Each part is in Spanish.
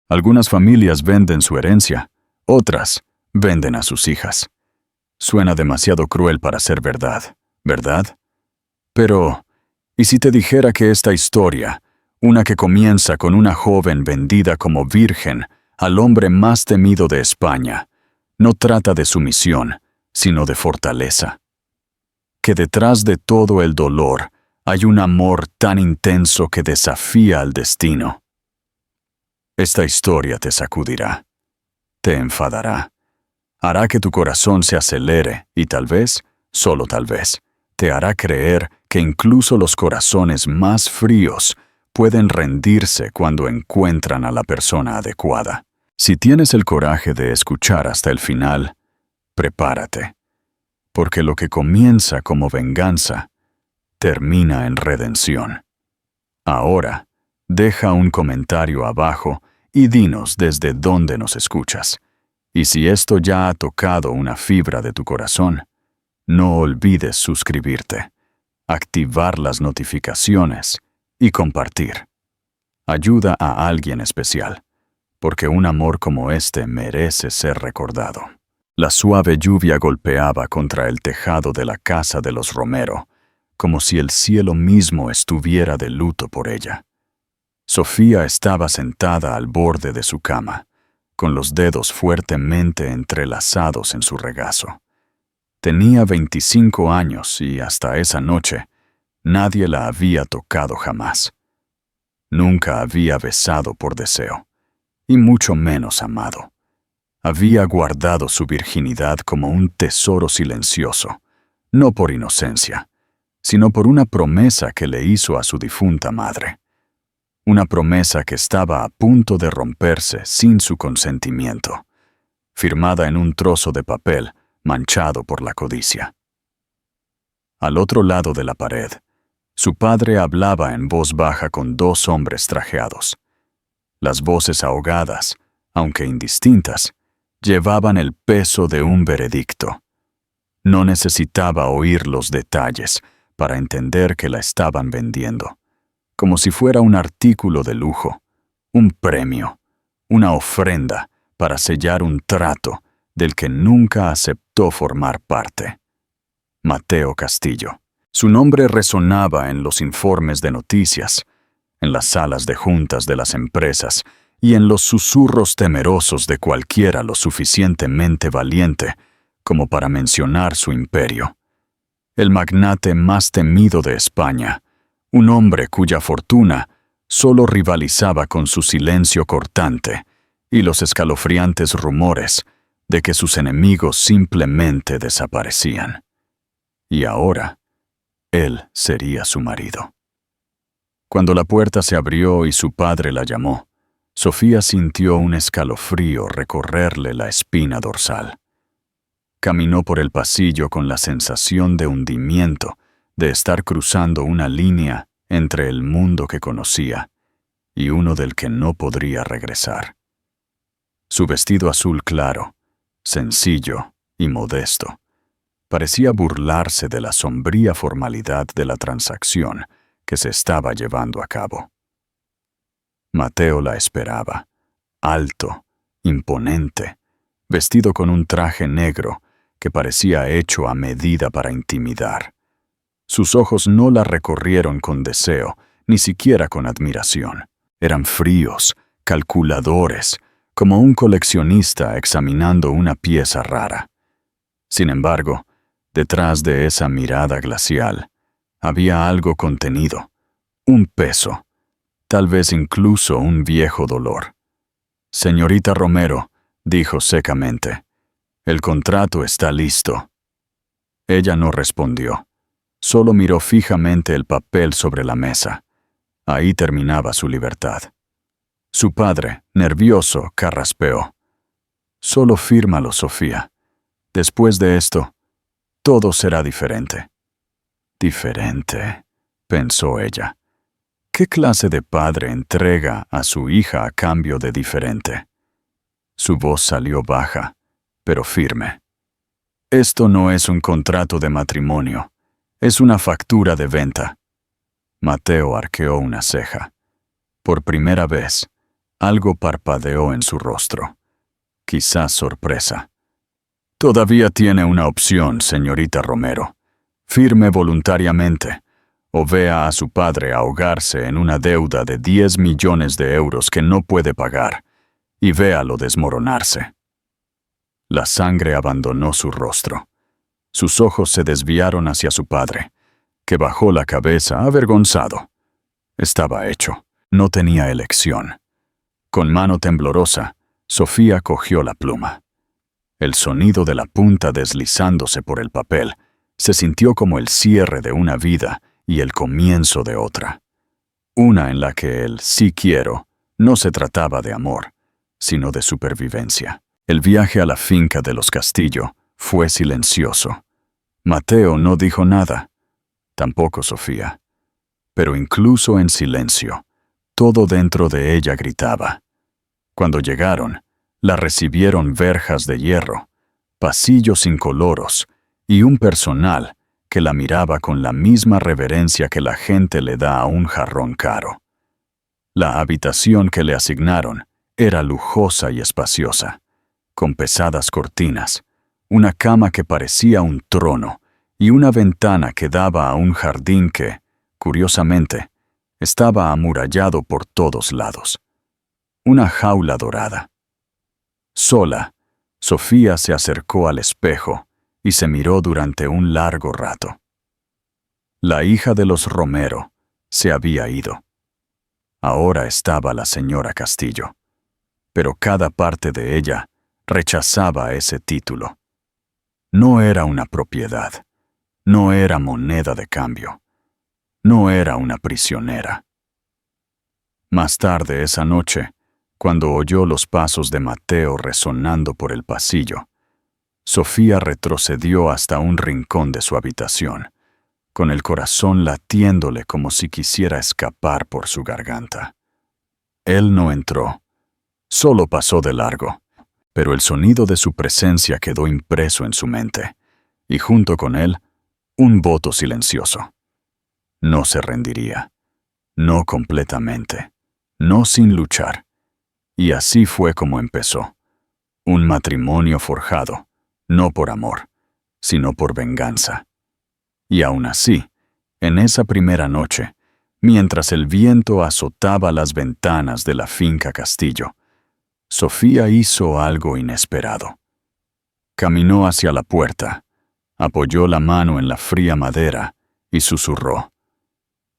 Algunas familias venden su herencia, otras venden a sus hijas. Suena demasiado cruel para ser verdad, ¿verdad? Pero, ¿y si te dijera que esta historia, una que comienza con una joven vendida como virgen al hombre más temido de España, no trata de sumisión, sino de fortaleza? Que detrás de todo el dolor hay un amor tan intenso que desafía al destino. Esta historia te sacudirá, te enfadará, hará que tu corazón se acelere y tal vez, solo tal vez, te hará creer que incluso los corazones más fríos pueden rendirse cuando encuentran a la persona adecuada. Si tienes el coraje de escuchar hasta el final, prepárate, porque lo que comienza como venganza termina en redención. Ahora, deja un comentario abajo y dinos desde dónde nos escuchas. Y si esto ya ha tocado una fibra de tu corazón, no olvides suscribirte, activar las notificaciones y compartir. Ayuda a alguien especial, porque un amor como este merece ser recordado. La suave lluvia golpeaba contra el tejado de la casa de los Romero, como si el cielo mismo estuviera de luto por ella. Sofía estaba sentada al borde de su cama, con los dedos fuertemente entrelazados en su regazo. Tenía 25 años y hasta esa noche nadie la había tocado jamás. Nunca había besado por deseo, y mucho menos amado. Había guardado su virginidad como un tesoro silencioso, no por inocencia, sino por una promesa que le hizo a su difunta madre. Una promesa que estaba a punto de romperse sin su consentimiento, firmada en un trozo de papel manchado por la codicia. Al otro lado de la pared, su padre hablaba en voz baja con dos hombres trajeados. Las voces ahogadas, aunque indistintas, llevaban el peso de un veredicto. No necesitaba oír los detalles para entender que la estaban vendiendo, como si fuera un artículo de lujo, un premio, una ofrenda para sellar un trato del que nunca aceptó formar parte. Mateo Castillo. Su nombre resonaba en los informes de noticias, en las salas de juntas de las empresas y en los susurros temerosos de cualquiera lo suficientemente valiente como para mencionar su imperio. El magnate más temido de España, un hombre cuya fortuna solo rivalizaba con su silencio cortante y los escalofriantes rumores de que sus enemigos simplemente desaparecían. Y ahora, él sería su marido. Cuando la puerta se abrió y su padre la llamó, Sofía sintió un escalofrío recorrerle la espina dorsal. Caminó por el pasillo con la sensación de hundimiento, de estar cruzando una línea entre el mundo que conocía y uno del que no podría regresar. Su vestido azul claro, sencillo y modesto, parecía burlarse de la sombría formalidad de la transacción que se estaba llevando a cabo. Mateo la esperaba, alto, imponente, vestido con un traje negro que parecía hecho a medida para intimidar. Sus ojos no la recorrieron con deseo, ni siquiera con admiración. Eran fríos, calculadores, como un coleccionista examinando una pieza rara. Sin embargo, detrás de esa mirada glacial, había algo contenido, un peso, tal vez incluso un viejo dolor. «Señorita Romero», dijo secamente, «el contrato está listo». Ella no respondió, solo miró fijamente el papel sobre la mesa. Ahí terminaba su libertad. Su padre, nervioso, carraspeó. «Solo fírmalo, Sofía. Después de esto, todo será diferente». «Diferente», pensó ella. ¿Qué clase de padre entrega a su hija a cambio de diferente? Su voz salió baja, pero firme. «Esto no es un contrato de matrimonio, es una factura de venta». Mateo arqueó una ceja. Por primera vez, Algo parpadeó en su rostro. Quizás sorpresa. Todavía tiene una opción, señorita Romero. Firme voluntariamente, o vea a su padre ahogarse en una deuda de 10 millones de euros que no puede pagar, y véalo desmoronarse. La sangre abandonó su rostro. Sus ojos se desviaron hacia su padre, que bajó la cabeza avergonzado. Estaba hecho. No tenía elección. Con mano temblorosa, Sofía cogió la pluma. El sonido de la punta deslizándose por el papel se sintió como el cierre de una vida y el comienzo de otra. Una en la que el sí quiero no se trataba de amor, sino de supervivencia. El viaje a la finca de los Castillo fue silencioso. Mateo no dijo nada, tampoco Sofía. Pero incluso en silencio, todo dentro de ella gritaba. Cuando llegaron, la recibieron verjas de hierro, pasillos incoloros y un personal que la miraba con la misma reverencia que la gente le da a un jarrón caro. La habitación que le asignaron era lujosa y espaciosa, con pesadas cortinas, una cama que parecía un trono y una ventana que daba a un jardín que, curiosamente, estaba amurallado por todos lados. Una jaula dorada. Sola, Sofía se acercó al espejo y se miró durante un largo rato. La hija de los Romero se había ido. Ahora estaba la señora Castillo, pero cada parte de ella rechazaba ese título. No era una propiedad, no era moneda de cambio, no era una prisionera. Más tarde esa noche, cuando oyó los pasos de Mateo resonando por el pasillo, Sofía retrocedió hasta un rincón de su habitación, con el corazón latiéndole como si quisiera escapar por su garganta. Él no entró, solo pasó de largo, pero el sonido de su presencia quedó impreso en su mente, y junto con él, un voto silencioso. No se rendiría, no completamente, no sin luchar. Y así fue como empezó. Un matrimonio forjado, no por amor, sino por venganza. Y aún así, en esa primera noche, mientras el viento azotaba las ventanas de la finca Castillo, Sofía hizo algo inesperado. Caminó hacia la puerta, apoyó la mano en la fría madera y susurró: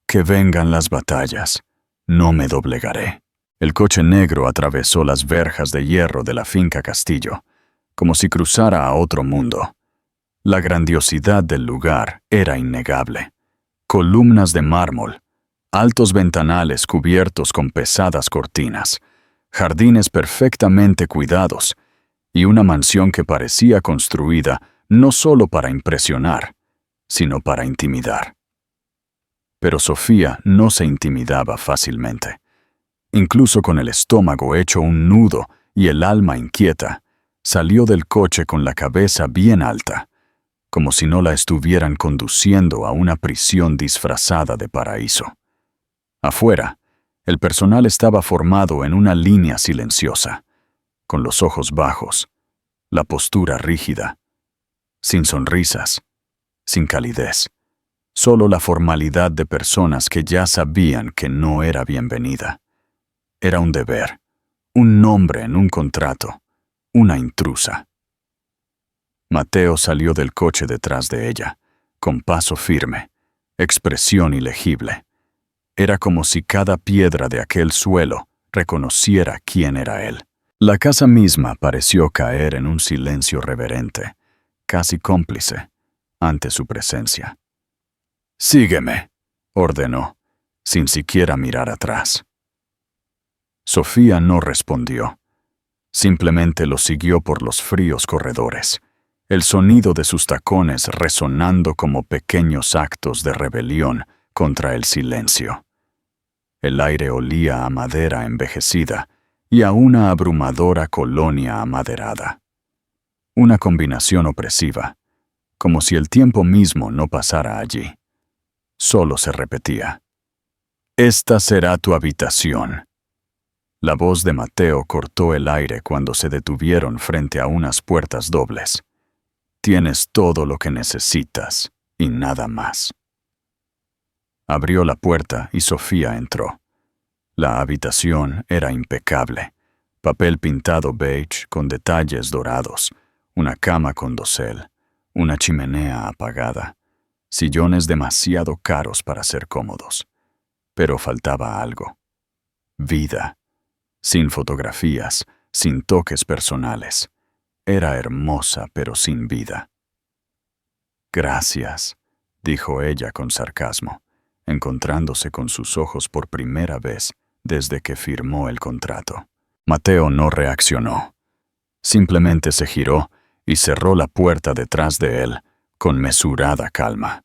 «Que vengan las batallas, no me doblegaré». El coche negro atravesó las verjas de hierro de la finca Castillo, como si cruzara a otro mundo. La grandiosidad del lugar era innegable. Columnas de mármol, altos ventanales cubiertos con pesadas cortinas, jardines perfectamente cuidados y una mansión que parecía construida no solo para impresionar, sino para intimidar. Pero Sofía no se intimidaba fácilmente. Incluso con el estómago hecho un nudo y el alma inquieta, salió del coche con la cabeza bien alta, como si no la estuvieran conduciendo a una prisión disfrazada de paraíso. Afuera, el personal estaba formado en una línea silenciosa, con los ojos bajos, la postura rígida, sin sonrisas, sin calidez, solo la formalidad de personas que ya sabían que no era bienvenida. Era un deber, un nombre en un contrato, una intrusa. Mateo salió del coche detrás de ella, con paso firme, expresión ilegible. Era como si cada piedra de aquel suelo reconociera quién era él. La casa misma pareció caer en un silencio reverente, casi cómplice, ante su presencia. «Sígueme», ordenó, sin siquiera mirar atrás. Sofía no respondió. Simplemente lo siguió por los fríos corredores, el sonido de sus tacones resonando como pequeños actos de rebelión contra el silencio. El aire olía a madera envejecida y a una abrumadora colonia amaderada. Una combinación opresiva, como si el tiempo mismo no pasara allí. Solo se repetía: «Esta será tu habitación». La voz de Mateo cortó el aire cuando se detuvieron frente a unas puertas dobles. Tienes todo lo que necesitas y nada más. Abrió la puerta y Sofía entró. La habitación era impecable. Papel pintado beige con detalles dorados, una cama con dosel, una chimenea apagada, sillones demasiado caros para ser cómodos. Pero faltaba algo. Vida. Sin fotografías, sin toques personales. Era hermosa pero sin vida. Gracias, dijo ella con sarcasmo, encontrándose con sus ojos por primera vez desde que firmó el contrato. Mateo no reaccionó. Simplemente se giró y cerró la puerta detrás de él con mesurada calma.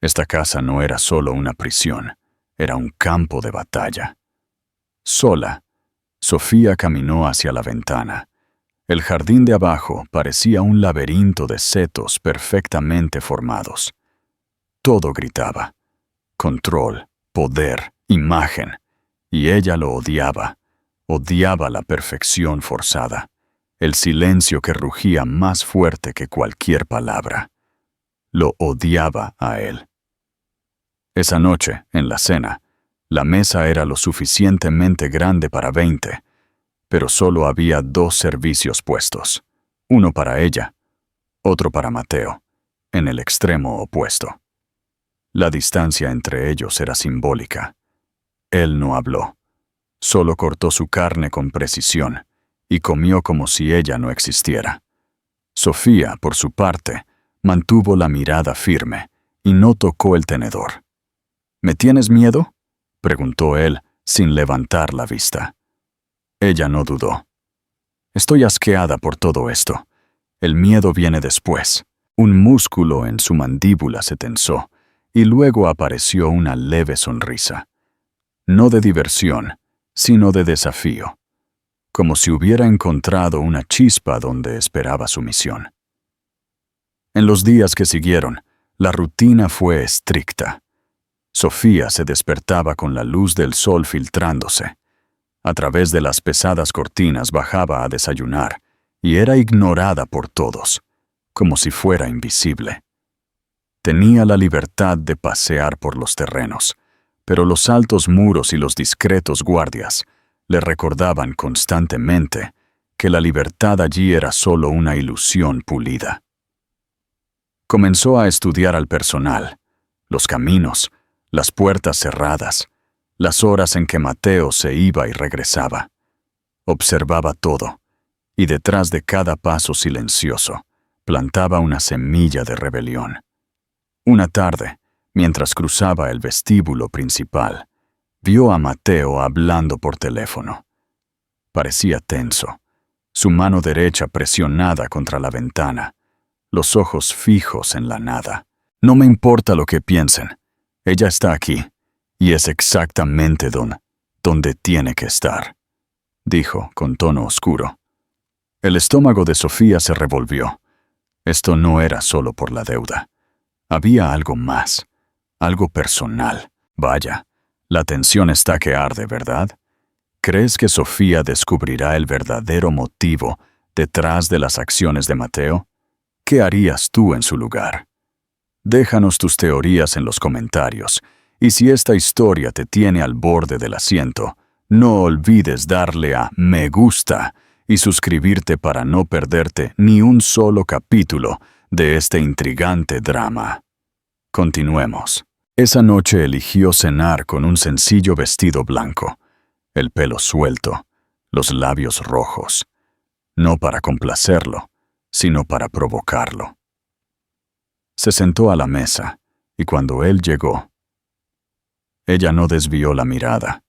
Esta casa no era solo una prisión, era un campo de batalla. Sola, Sofía caminó hacia la ventana. El jardín de abajo parecía un laberinto de setos perfectamente formados. Todo gritaba. Control, poder, imagen. Y ella lo odiaba. Odiaba la perfección forzada. El silencio que rugía más fuerte que cualquier palabra. Lo odiaba a él. Esa noche, en la cena, la mesa era lo suficientemente grande para 20, pero solo había 2 servicios puestos, uno para ella, otro para Mateo, en el extremo opuesto. La distancia entre ellos era simbólica. Él no habló, solo cortó su carne con precisión y comió como si ella no existiera. Sofía, por su parte, mantuvo la mirada firme y no tocó el tenedor. ¿Me tienes miedo?, preguntó él, sin levantar la vista. Ella no dudó. Estoy asqueada por todo esto. El miedo viene después. Un músculo en su mandíbula se tensó, y luego apareció una leve sonrisa. No de diversión, sino de desafío. Como si hubiera encontrado una chispa donde esperaba su misión. En los días que siguieron, la rutina fue estricta. Sofía se despertaba con la luz del sol filtrándose. A través de las pesadas cortinas bajaba a desayunar y era ignorada por todos, como si fuera invisible. Tenía la libertad de pasear por los terrenos, pero los altos muros y los discretos guardias le recordaban constantemente que la libertad allí era solo una ilusión pulida. Comenzó a estudiar al personal, los caminos, las puertas cerradas, las horas en que Mateo se iba y regresaba. Observaba todo, y detrás de cada paso silencioso, plantaba una semilla de rebelión. Una tarde, mientras cruzaba el vestíbulo principal, vio a Mateo hablando por teléfono. Parecía tenso, su mano derecha presionada contra la ventana, los ojos fijos en la nada. No me importa lo que piensen, ella está aquí. Y es exactamente donde tiene que estar, dijo con tono oscuro. El estómago de Sofía se revolvió. Esto no era solo por la deuda. Había algo más, algo personal. Vaya, la tensión está que arde, ¿verdad? ¿Crees que Sofía descubrirá el verdadero motivo detrás de las acciones de Mateo? ¿Qué harías tú en su lugar? Déjanos tus teorías en los comentarios. Y si esta historia te tiene al borde del asiento, no olvides darle a me gusta y suscribirte para no perderte ni un solo capítulo de este intrigante drama. Continuemos. Esa noche eligió cenar con un sencillo vestido blanco, el pelo suelto, los labios rojos, no para complacerlo, sino para provocarlo. Se sentó a la mesa, y cuando él llegó, ella no desvió la mirada.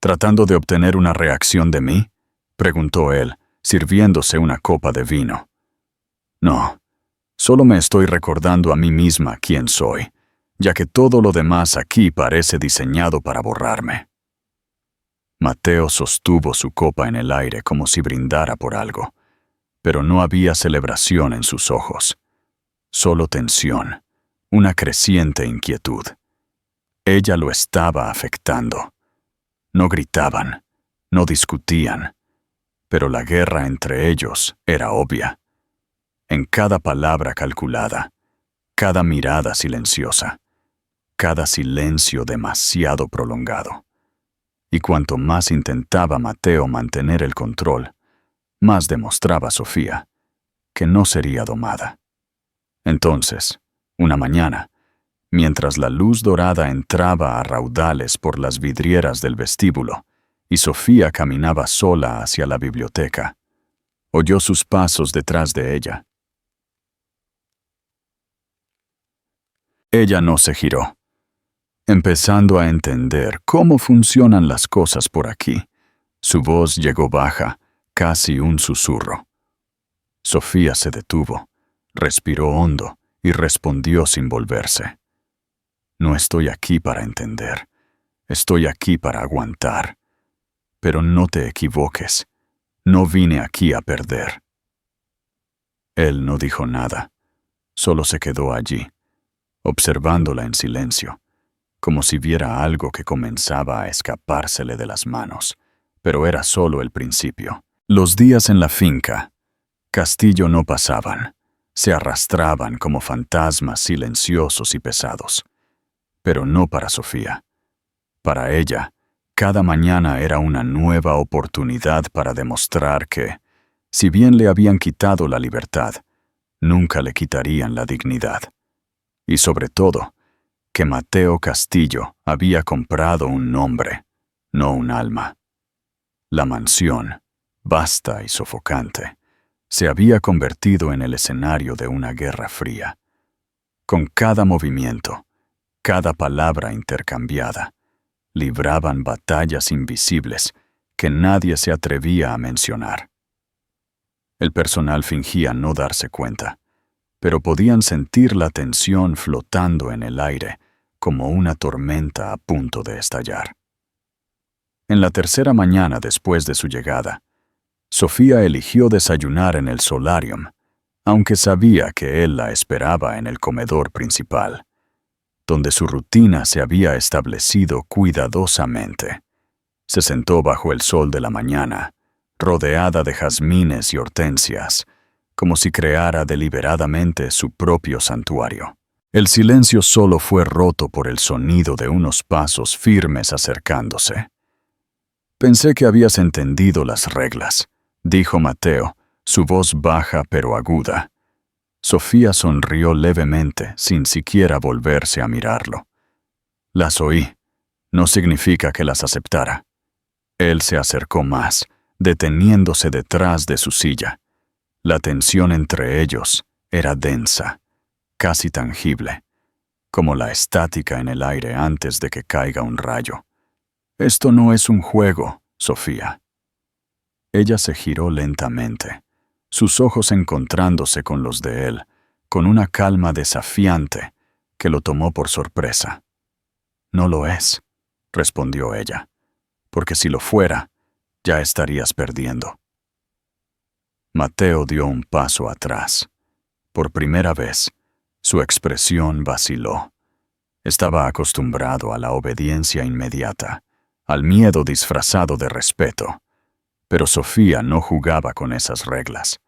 ¿Tratando de obtener una reacción de mí?, preguntó él, sirviéndose una copa de vino. No, solo me estoy recordando a mí misma quién soy, ya que todo lo demás aquí parece diseñado para borrarme. Mateo sostuvo su copa en el aire como si brindara por algo, pero no había celebración en sus ojos, solo tensión, una creciente inquietud. Ella lo estaba afectando. No gritaban, no discutían, pero la guerra entre ellos era obvia. En cada palabra calculada, cada mirada silenciosa, cada silencio demasiado prolongado. Y cuanto más intentaba Mateo mantener el control, más demostraba Sofía que no sería domada. Entonces, una mañana, mientras la luz dorada entraba a raudales por las vidrieras del vestíbulo y Sofía caminaba sola hacia la biblioteca, oyó sus pasos detrás de ella. Ella no se giró. Empezando a entender cómo funcionan las cosas por aquí, su voz llegó baja, casi un susurro. Sofía se detuvo, respiró hondo y respondió sin volverse. No estoy aquí para entender, estoy aquí para aguantar. Pero no te equivoques, no vine aquí a perder. Él no dijo nada, solo se quedó allí, observándola en silencio, como si viera algo que comenzaba a escapársele de las manos, pero era solo el principio. Los días en la finca, Castillo no pasaban, se arrastraban como fantasmas silenciosos y pesados. Pero no para Sofía. Para ella, cada mañana era una nueva oportunidad para demostrar que, si bien le habían quitado la libertad, nunca le quitarían la dignidad. Y sobre todo, que Mateo Castillo había comprado un nombre, no un alma. La mansión, vasta y sofocante, se había convertido en el escenario de una guerra fría. Con cada movimiento, cada palabra intercambiada, libraban batallas invisibles que nadie se atrevía a mencionar. El personal fingía no darse cuenta, pero podían sentir la tensión flotando en el aire como una tormenta a punto de estallar. En la tercera mañana después de su llegada, Sofía eligió desayunar en el solarium, aunque sabía que él la esperaba en el comedor principal, donde su rutina se había establecido cuidadosamente. Se sentó bajo el sol de la mañana, rodeada de jazmines y hortensias, como si creara deliberadamente su propio santuario. El silencio solo fue roto por el sonido de unos pasos firmes acercándose. «Pensé que habías entendido las reglas», dijo Mateo, su voz baja pero aguda. Sofía sonrió levemente, sin siquiera volverse a mirarlo. «Las oí. No significa que las aceptara». Él se acercó más, deteniéndose detrás de su silla. La tensión entre ellos era densa, casi tangible, como la estática en el aire antes de que caiga un rayo. «Esto no es un juego, Sofía». Ella se giró lentamente, sus ojos encontrándose con los de él, con una calma desafiante que lo tomó por sorpresa. «No lo es», respondió ella, «porque si lo fuera, ya estarías perdiendo». Mateo dio un paso atrás. Por primera vez, su expresión vaciló. Estaba acostumbrado a la obediencia inmediata, al miedo disfrazado de respeto. Pero Sofía no jugaba con esas reglas.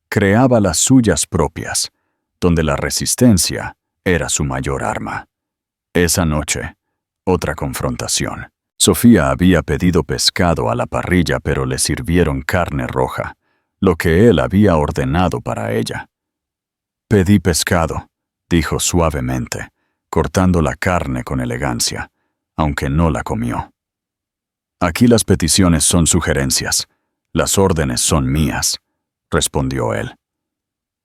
Creaba las suyas propias, donde la resistencia era su mayor arma. Esa noche, otra confrontación. Sofía había pedido pescado a la parrilla, pero le sirvieron carne roja, lo que él había ordenado para ella. «Pedí pescado», dijo suavemente, cortando la carne con elegancia, aunque no la comió. «Aquí las peticiones son sugerencias, las órdenes son mías», respondió él.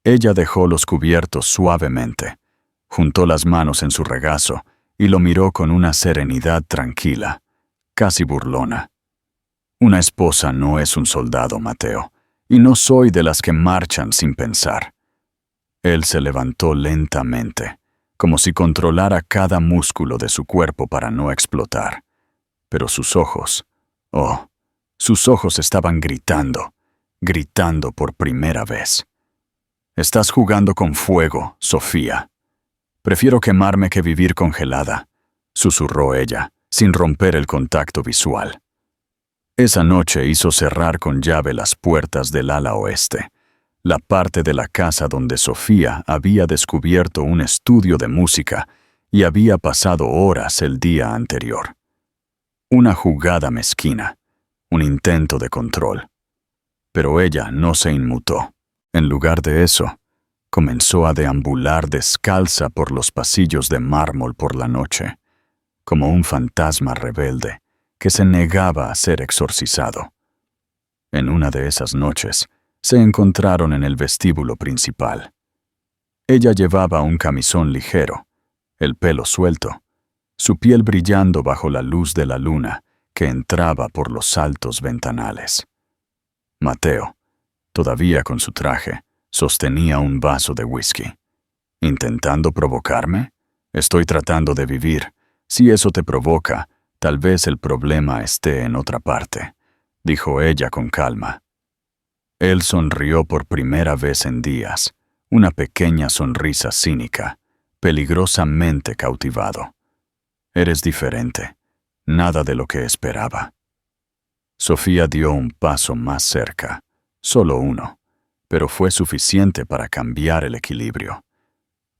Ella dejó los cubiertos suavemente, juntó las manos en su regazo y lo miró con una serenidad tranquila, casi burlona. «Una esposa no es un soldado, Mateo, y no soy de las que marchan sin pensar». Él se levantó lentamente, como si controlara cada músculo de su cuerpo para no explotar. Pero sus ojos, sus ojos estaban gritando por primera vez. «Estás jugando con fuego, Sofía. Prefiero quemarme que vivir congelada», susurró ella, sin romper el contacto visual. Esa noche hizo cerrar con llave las puertas del ala oeste, la parte de la casa donde Sofía había descubierto un estudio de música y había pasado horas el día anterior. Una jugada mezquina, un intento de control. Pero ella no se inmutó. En lugar de eso, comenzó a deambular descalza por los pasillos de mármol por la noche, como un fantasma rebelde que se negaba a ser exorcizado. En una de esas noches, se encontraron en el vestíbulo principal. Ella llevaba un camisón ligero, el pelo suelto, su piel brillando bajo la luz de la luna que entraba por los altos ventanales. Mateo, todavía con su traje, sostenía un vaso de whisky. ¿Intentando provocarme? Estoy tratando de vivir. Si eso te provoca, tal vez el problema esté en otra parte, dijo ella con calma. Él sonrió por primera vez en días, una pequeña sonrisa cínica, peligrosamente cautivado. Eres diferente, nada de lo que esperaba. Sofía dio un paso más cerca, solo uno, pero fue suficiente para cambiar el equilibrio.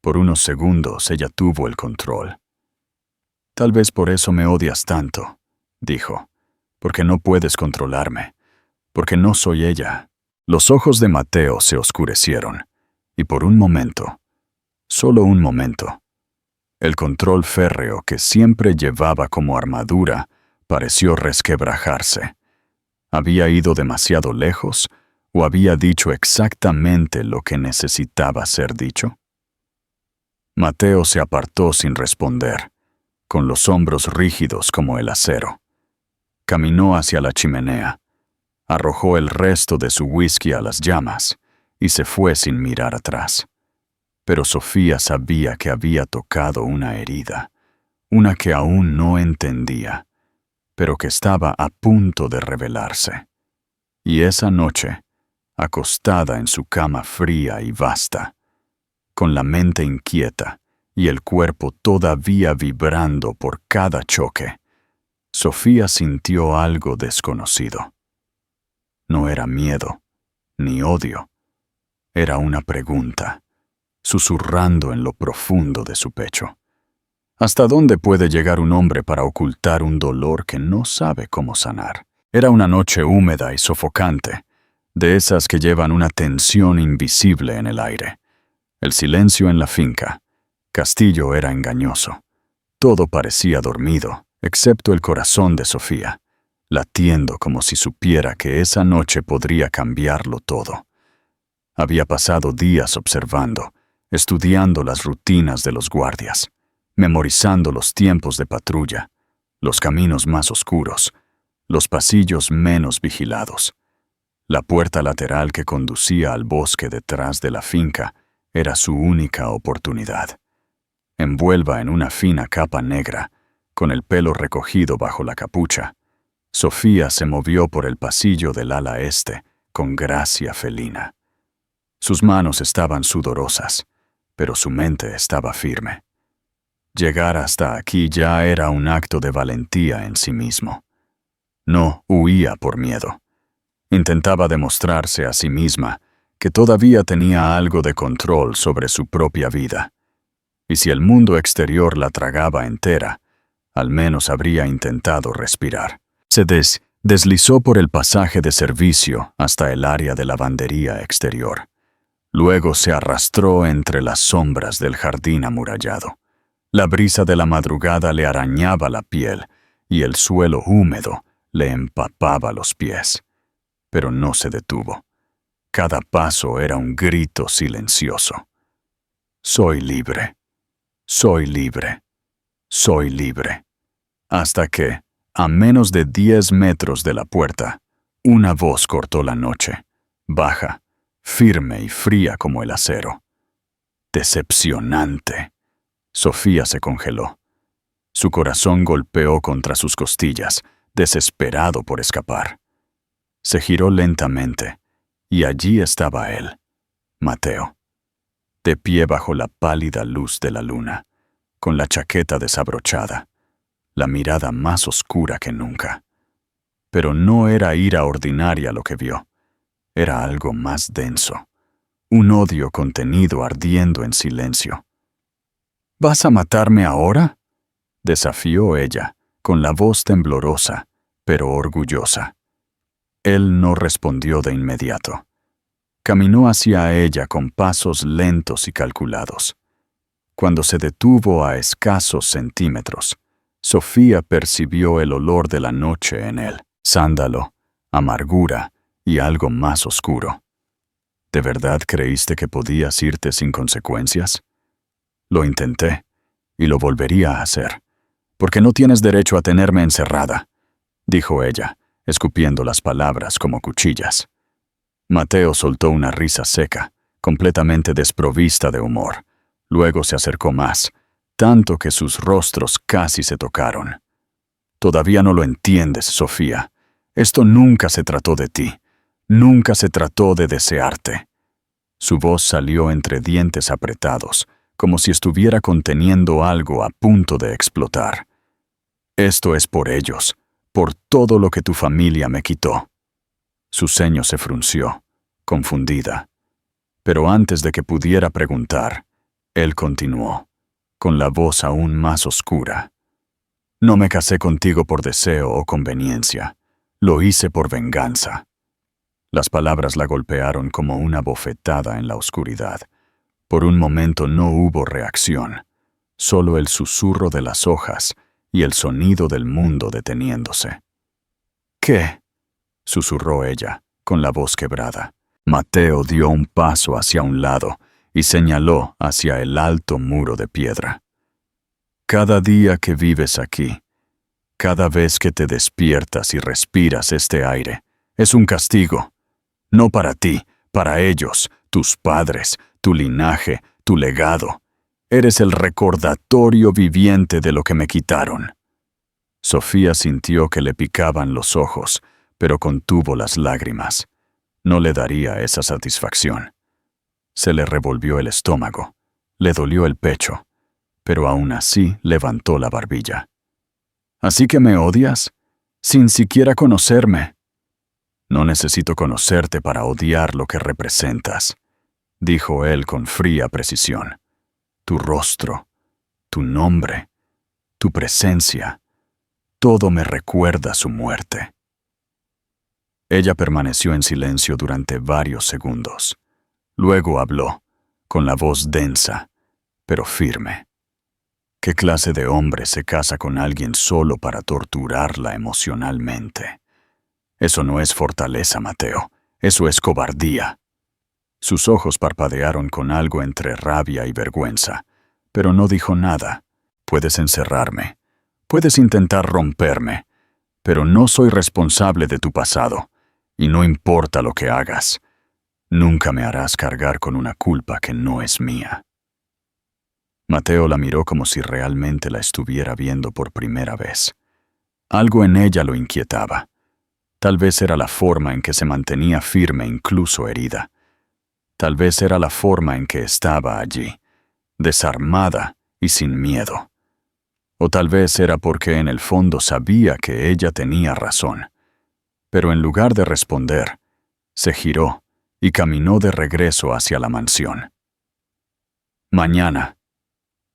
Por unos segundos ella tuvo el control. Tal vez por eso me odias tanto, dijo, porque no puedes controlarme, porque no soy ella. Los ojos de Mateo se oscurecieron, y por un momento, solo un momento, el control férreo que siempre llevaba como armadura pareció resquebrajarse. ¿Había ido demasiado lejos o había dicho exactamente lo que necesitaba ser dicho? Mateo se apartó sin responder, con los hombros rígidos como el acero. Caminó hacia la chimenea, arrojó el resto de su whisky a las llamas y se fue sin mirar atrás. Pero Sofía sabía que había tocado una herida, una que aún no entendía, pero que estaba a punto de revelarse. Y esa noche, acostada en su cama fría y vasta, con la mente inquieta y el cuerpo todavía vibrando por cada choque, Sofía sintió algo desconocido. No era miedo, ni odio. Era una pregunta, susurrando en lo profundo de su pecho. ¿Hasta dónde puede llegar un hombre para ocultar un dolor que no sabe cómo sanar? Era una noche húmeda y sofocante, de esas que llevan una tensión invisible en el aire. El silencio en la finca. Castillo era engañoso. Todo parecía dormido, excepto el corazón de Sofía, latiendo como si supiera que esa noche podría cambiarlo todo. Había pasado días observando, estudiando las rutinas de los guardias, memorizando los tiempos de patrulla, los caminos más oscuros, los pasillos menos vigilados. La puerta lateral que conducía al bosque detrás de la finca era su única oportunidad. Envuelva en una fina capa negra, con el pelo recogido bajo la capucha, Sofía se movió por el pasillo del ala este con gracia felina. Sus manos estaban sudorosas, pero su mente estaba firme. Llegar hasta aquí ya era un acto de valentía en sí mismo. No huía por miedo. Intentaba demostrarse a sí misma que todavía tenía algo de control sobre su propia vida. Y si el mundo exterior la tragaba entera, al menos habría intentado respirar. Se deslizó por el pasaje de servicio hasta el área de lavandería exterior. Luego se arrastró entre las sombras del jardín amurallado. La brisa de la madrugada le arañaba la piel y el suelo húmedo le empapaba los pies. Pero no se detuvo. Cada paso era un grito silencioso. Soy libre. Soy libre. Soy libre. Hasta que, a menos de 10 metros de la puerta, una voz cortó la noche, baja, firme y fría como el acero. Decepcionante. Sofía se congeló. Su corazón golpeó contra sus costillas, desesperado por escapar. Se giró lentamente, y allí estaba él, Mateo, de pie bajo la pálida luz de la luna, con la chaqueta desabrochada, la mirada más oscura que nunca. Pero no era ira ordinaria lo que vio. Era algo más denso. Un odio contenido ardiendo en silencio. ¿Vas a matarme ahora?, desafió ella, con la voz temblorosa, pero orgullosa. Él no respondió de inmediato. Caminó hacia ella con pasos lentos y calculados. Cuando se detuvo a escasos centímetros, Sofía percibió el olor de la noche en él, sándalo, amargura y algo más oscuro. ¿De verdad creíste que podías irte sin consecuencias? Lo intenté, y lo volvería a hacer, porque no tienes derecho a tenerme encerrada, dijo ella, escupiendo las palabras como cuchillas. Mateo soltó una risa seca, completamente desprovista de humor. Luego se acercó más, tanto que sus rostros casi se tocaron. Todavía no lo entiendes, Sofía. Esto nunca se trató de ti. Nunca se trató de desearte. Su voz salió entre dientes apretados, como si estuviera conteniendo algo a punto de explotar. Esto es por ellos, por todo lo que tu familia me quitó. Su ceño se frunció, confundida. Pero antes de que pudiera preguntar, él continuó, con la voz aún más oscura. No me casé contigo por deseo o conveniencia. Lo hice por venganza. Las palabras la golpearon como una bofetada en la oscuridad. Por un momento no hubo reacción, solo el susurro de las hojas y el sonido del mundo deteniéndose. ¿Qué?, susurró ella, con la voz quebrada. Mateo dio un paso hacia un lado y señaló hacia el alto muro de piedra. Cada día que vives aquí, cada vez que te despiertas y respiras este aire, es un castigo. No para ti, para ellos, tus padres, tu linaje, tu legado. Eres el recordatorio viviente de lo que me quitaron. Sofía sintió que le picaban los ojos, pero contuvo las lágrimas. No le daría esa satisfacción. Se le revolvió el estómago, le dolió el pecho, pero aún así levantó la barbilla. ¿Así que me odias? Sin siquiera conocerme. No necesito conocerte para odiar lo que representas, dijo él con fría precisión. Tu rostro, tu nombre, tu presencia, todo me recuerda su muerte. Ella permaneció en silencio durante varios segundos. Luego habló, con la voz densa, pero firme. ¿Qué clase de hombre se casa con alguien solo para torturarla emocionalmente? Eso no es fortaleza, Mateo. Eso es cobardía. Sus ojos parpadearon con algo entre rabia y vergüenza, pero no dijo nada. Puedes encerrarme. Puedes intentar romperme, pero no soy responsable de tu pasado, y no importa lo que hagas. Nunca me harás cargar con una culpa que no es mía. Mateo la miró como si realmente la estuviera viendo por primera vez. Algo en ella lo inquietaba. Tal vez era la forma en que se mantenía firme incluso herida. Tal vez era la forma en que estaba allí, desarmada y sin miedo. O tal vez era porque en el fondo sabía que ella tenía razón. Pero en lugar de responder, se giró y caminó de regreso hacia la mansión. Mañana,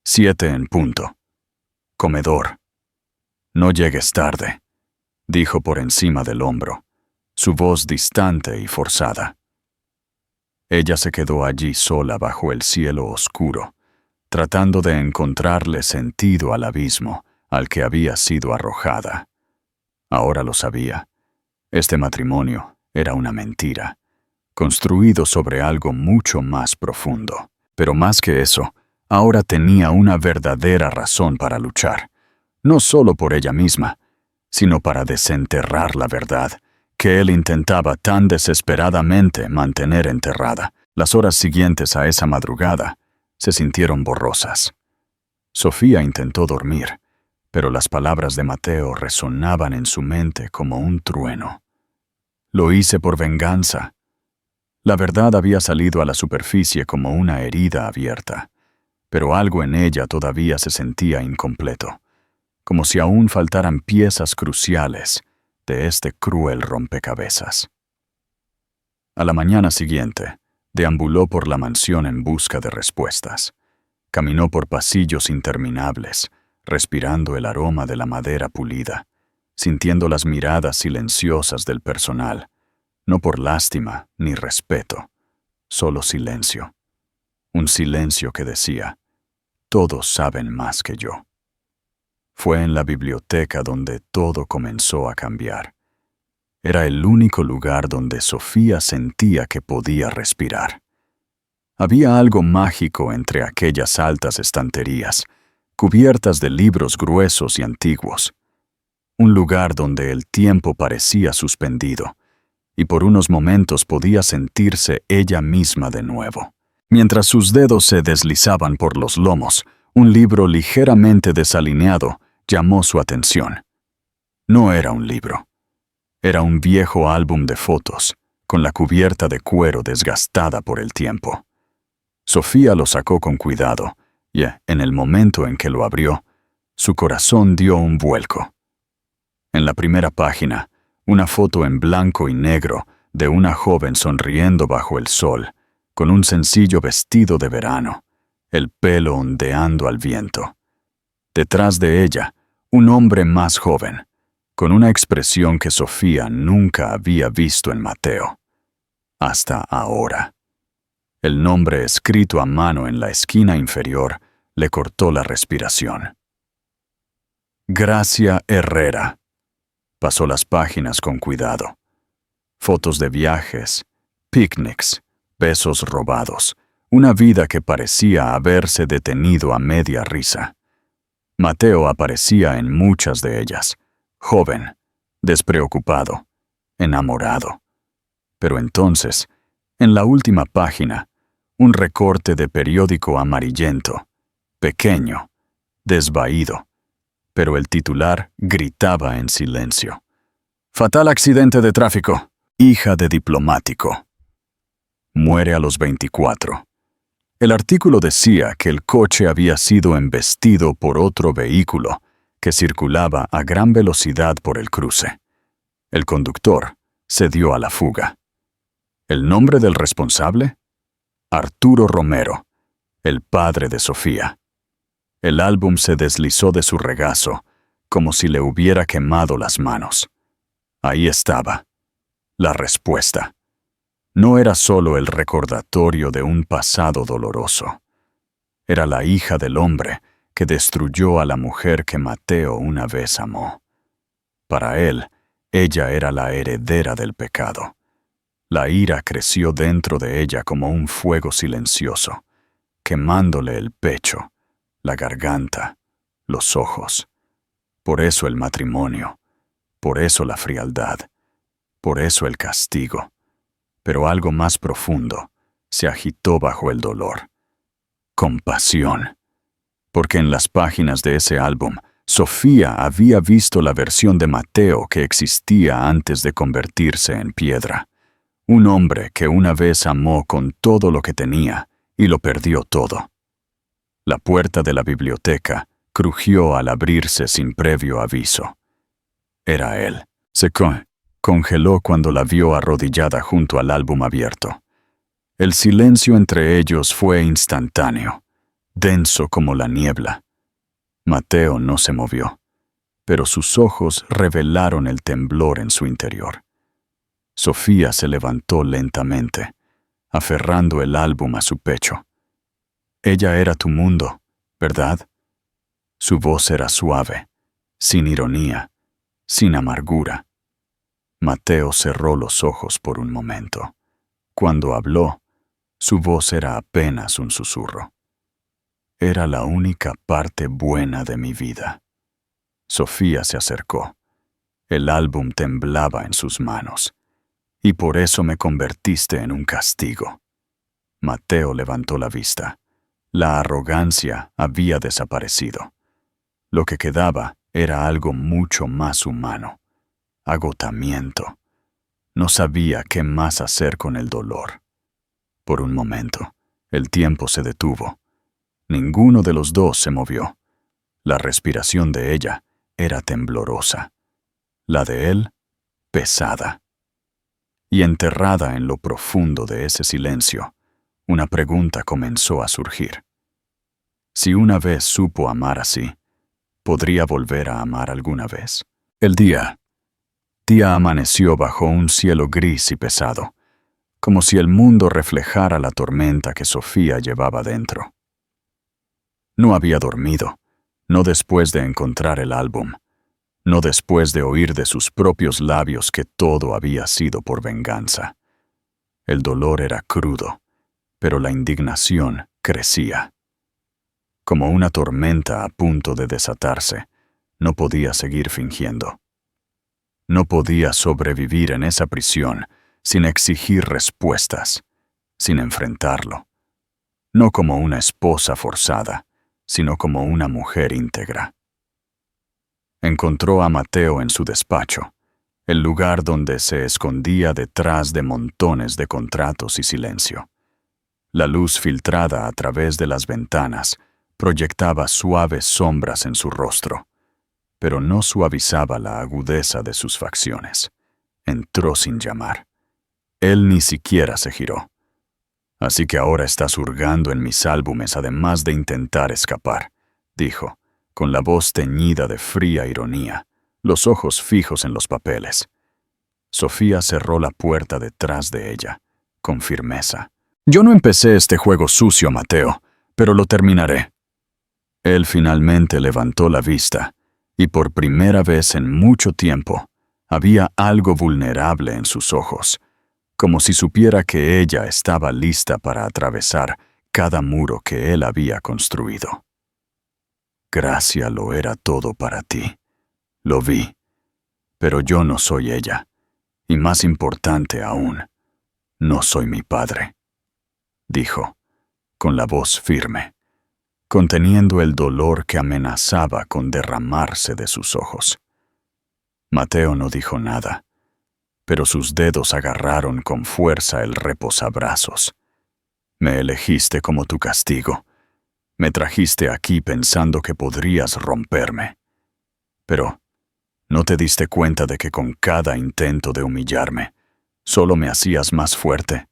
7 en punto. Comedor. No llegues tarde, dijo por encima del hombro, su voz distante y forzada. Ella se quedó allí sola bajo el cielo oscuro, tratando de encontrarle sentido al abismo al que había sido arrojada. Ahora lo sabía. Este matrimonio era una mentira, construido sobre algo mucho más profundo. Pero más que eso, ahora tenía una verdadera razón para luchar, no solo por ella misma, sino para desenterrar la verdad que él intentaba tan desesperadamente mantener enterrada. Las horas siguientes a esa madrugada se sintieron borrosas. Sofía intentó dormir, pero las palabras de Mateo resonaban en su mente como un trueno. Lo hice por venganza. La verdad había salido a la superficie como una herida abierta, pero algo en ella todavía se sentía incompleto, como si aún faltaran piezas cruciales de este cruel rompecabezas. A la mañana siguiente, deambuló por la mansión en busca de respuestas. Caminó por pasillos interminables, respirando el aroma de la madera pulida, sintiendo las miradas silenciosas del personal, no por lástima ni respeto, solo silencio. Un silencio que decía, todos saben más que yo. Fue en la biblioteca donde todo comenzó a cambiar. Era el único lugar donde Sofía sentía que podía respirar. Había algo mágico entre aquellas altas estanterías, cubiertas de libros gruesos y antiguos. Un lugar donde el tiempo parecía suspendido, y por unos momentos podía sentirse ella misma de nuevo. Mientras sus dedos se deslizaban por los lomos, un libro ligeramente desalineado llamó su atención. No era un libro. Era un viejo álbum de fotos, con la cubierta de cuero desgastada por el tiempo. Sofía lo sacó con cuidado, y en el momento en que lo abrió, su corazón dio un vuelco. En la primera página, una foto en blanco y negro de una joven sonriendo bajo el sol, con un sencillo vestido de verano, el pelo ondeando al viento. Detrás de ella, un hombre más joven, con una expresión que Sofía nunca había visto en Mateo. Hasta ahora. El nombre escrito a mano en la esquina inferior le cortó la respiración. Gracia Herrera. Pasó las páginas con cuidado. Fotos de viajes, picnics, besos robados, una vida que parecía haberse detenido a media risa. Mateo aparecía en muchas de ellas, joven, despreocupado, enamorado. Pero entonces, en la última página, un recorte de periódico amarillento, pequeño, desvaído, pero el titular gritaba en silencio. Fatal accidente de tráfico. Hija de diplomático. Muere a los 24. El artículo decía que el coche había sido embestido por otro vehículo que circulaba a gran velocidad por el cruce. El conductor se dio a la fuga. ¿El nombre del responsable? Arturo Romero, el padre de Sofía. El álbum se deslizó de su regazo, como si le hubiera quemado las manos. Ahí estaba. La respuesta. No era solo el recordatorio de un pasado doloroso. Era la hija del hombre que destruyó a la mujer que Mateo una vez amó. Para él, ella era la heredera del pecado. La ira creció dentro de ella como un fuego silencioso, quemándole el pecho, la garganta, los ojos. Por eso el matrimonio, por eso la frialdad, por eso el castigo. Pero algo más profundo se agitó bajo el dolor. Compasión. Porque en las páginas de ese álbum, Sofía había visto la versión de Mateo que existía antes de convertirse en piedra. Un hombre que una vez amó con todo lo que tenía y lo perdió todo. La puerta de la biblioteca crujió al abrirse sin previo aviso. Era él. Se congeló cuando la vio arrodillada junto al álbum abierto. El silencio entre ellos fue instantáneo, denso como la niebla. Mateo no se movió, pero sus ojos revelaron el temblor en su interior. Sofía se levantó lentamente, aferrando el álbum a su pecho. Ella era tu mundo, ¿verdad? Su voz era suave, sin ironía, sin amargura. Mateo cerró los ojos por un momento. Cuando habló, su voz era apenas un susurro. Era la única parte buena de mi vida. Sofía se acercó. El álbum temblaba en sus manos. Y por eso me convertiste en un castigo. Mateo levantó la vista. La arrogancia había desaparecido. Lo que quedaba era algo mucho más humano. Agotamiento. No sabía qué más hacer con el dolor. Por un momento, el tiempo se detuvo. Ninguno de los dos se movió. La respiración de ella era temblorosa. La de él, pesada. Y enterrada en lo profundo de ese silencio, una pregunta comenzó a surgir. Si una vez supo amar así, ¿podría volver a amar alguna vez? El día amaneció bajo un cielo gris y pesado, como si el mundo reflejara la tormenta que Sofía llevaba dentro. No había dormido, no después de encontrar el álbum, no después de oír de sus propios labios que todo había sido por venganza. El dolor era crudo, pero la indignación crecía. Como una tormenta a punto de desatarse, no podía seguir fingiendo. No podía sobrevivir en esa prisión sin exigir respuestas, sin enfrentarlo. No como una esposa forzada, sino como una mujer íntegra. Encontró a Mateo en su despacho, el lugar donde se escondía detrás de montones de contratos y silencio. La luz filtrada a través de las ventanas proyectaba suaves sombras en su rostro, pero no suavizaba la agudeza de sus facciones. Entró sin llamar. Él ni siquiera se giró. Así que ahora estás hurgando en mis álbumes además de intentar escapar, dijo, con la voz teñida de fría ironía, los ojos fijos en los papeles. Sofía cerró la puerta detrás de ella, con firmeza. Yo no empecé este juego sucio, Mateo, pero lo terminaré. Él finalmente levantó la vista, y por primera vez en mucho tiempo, había algo vulnerable en sus ojos, como si supiera que ella estaba lista para atravesar cada muro que él había construido. Gracia lo era todo para ti. Lo vi, pero yo no soy ella, y más importante aún, no soy mi padre, dijo, con la voz firme, conteniendo el dolor que amenazaba con derramarse de sus ojos. Mateo no dijo nada, pero sus dedos agarraron con fuerza el reposabrazos. Me elegiste como tu castigo. Me trajiste aquí pensando que podrías romperme. Pero ¿no te diste cuenta de que con cada intento de humillarme, solo me hacías más fuerte?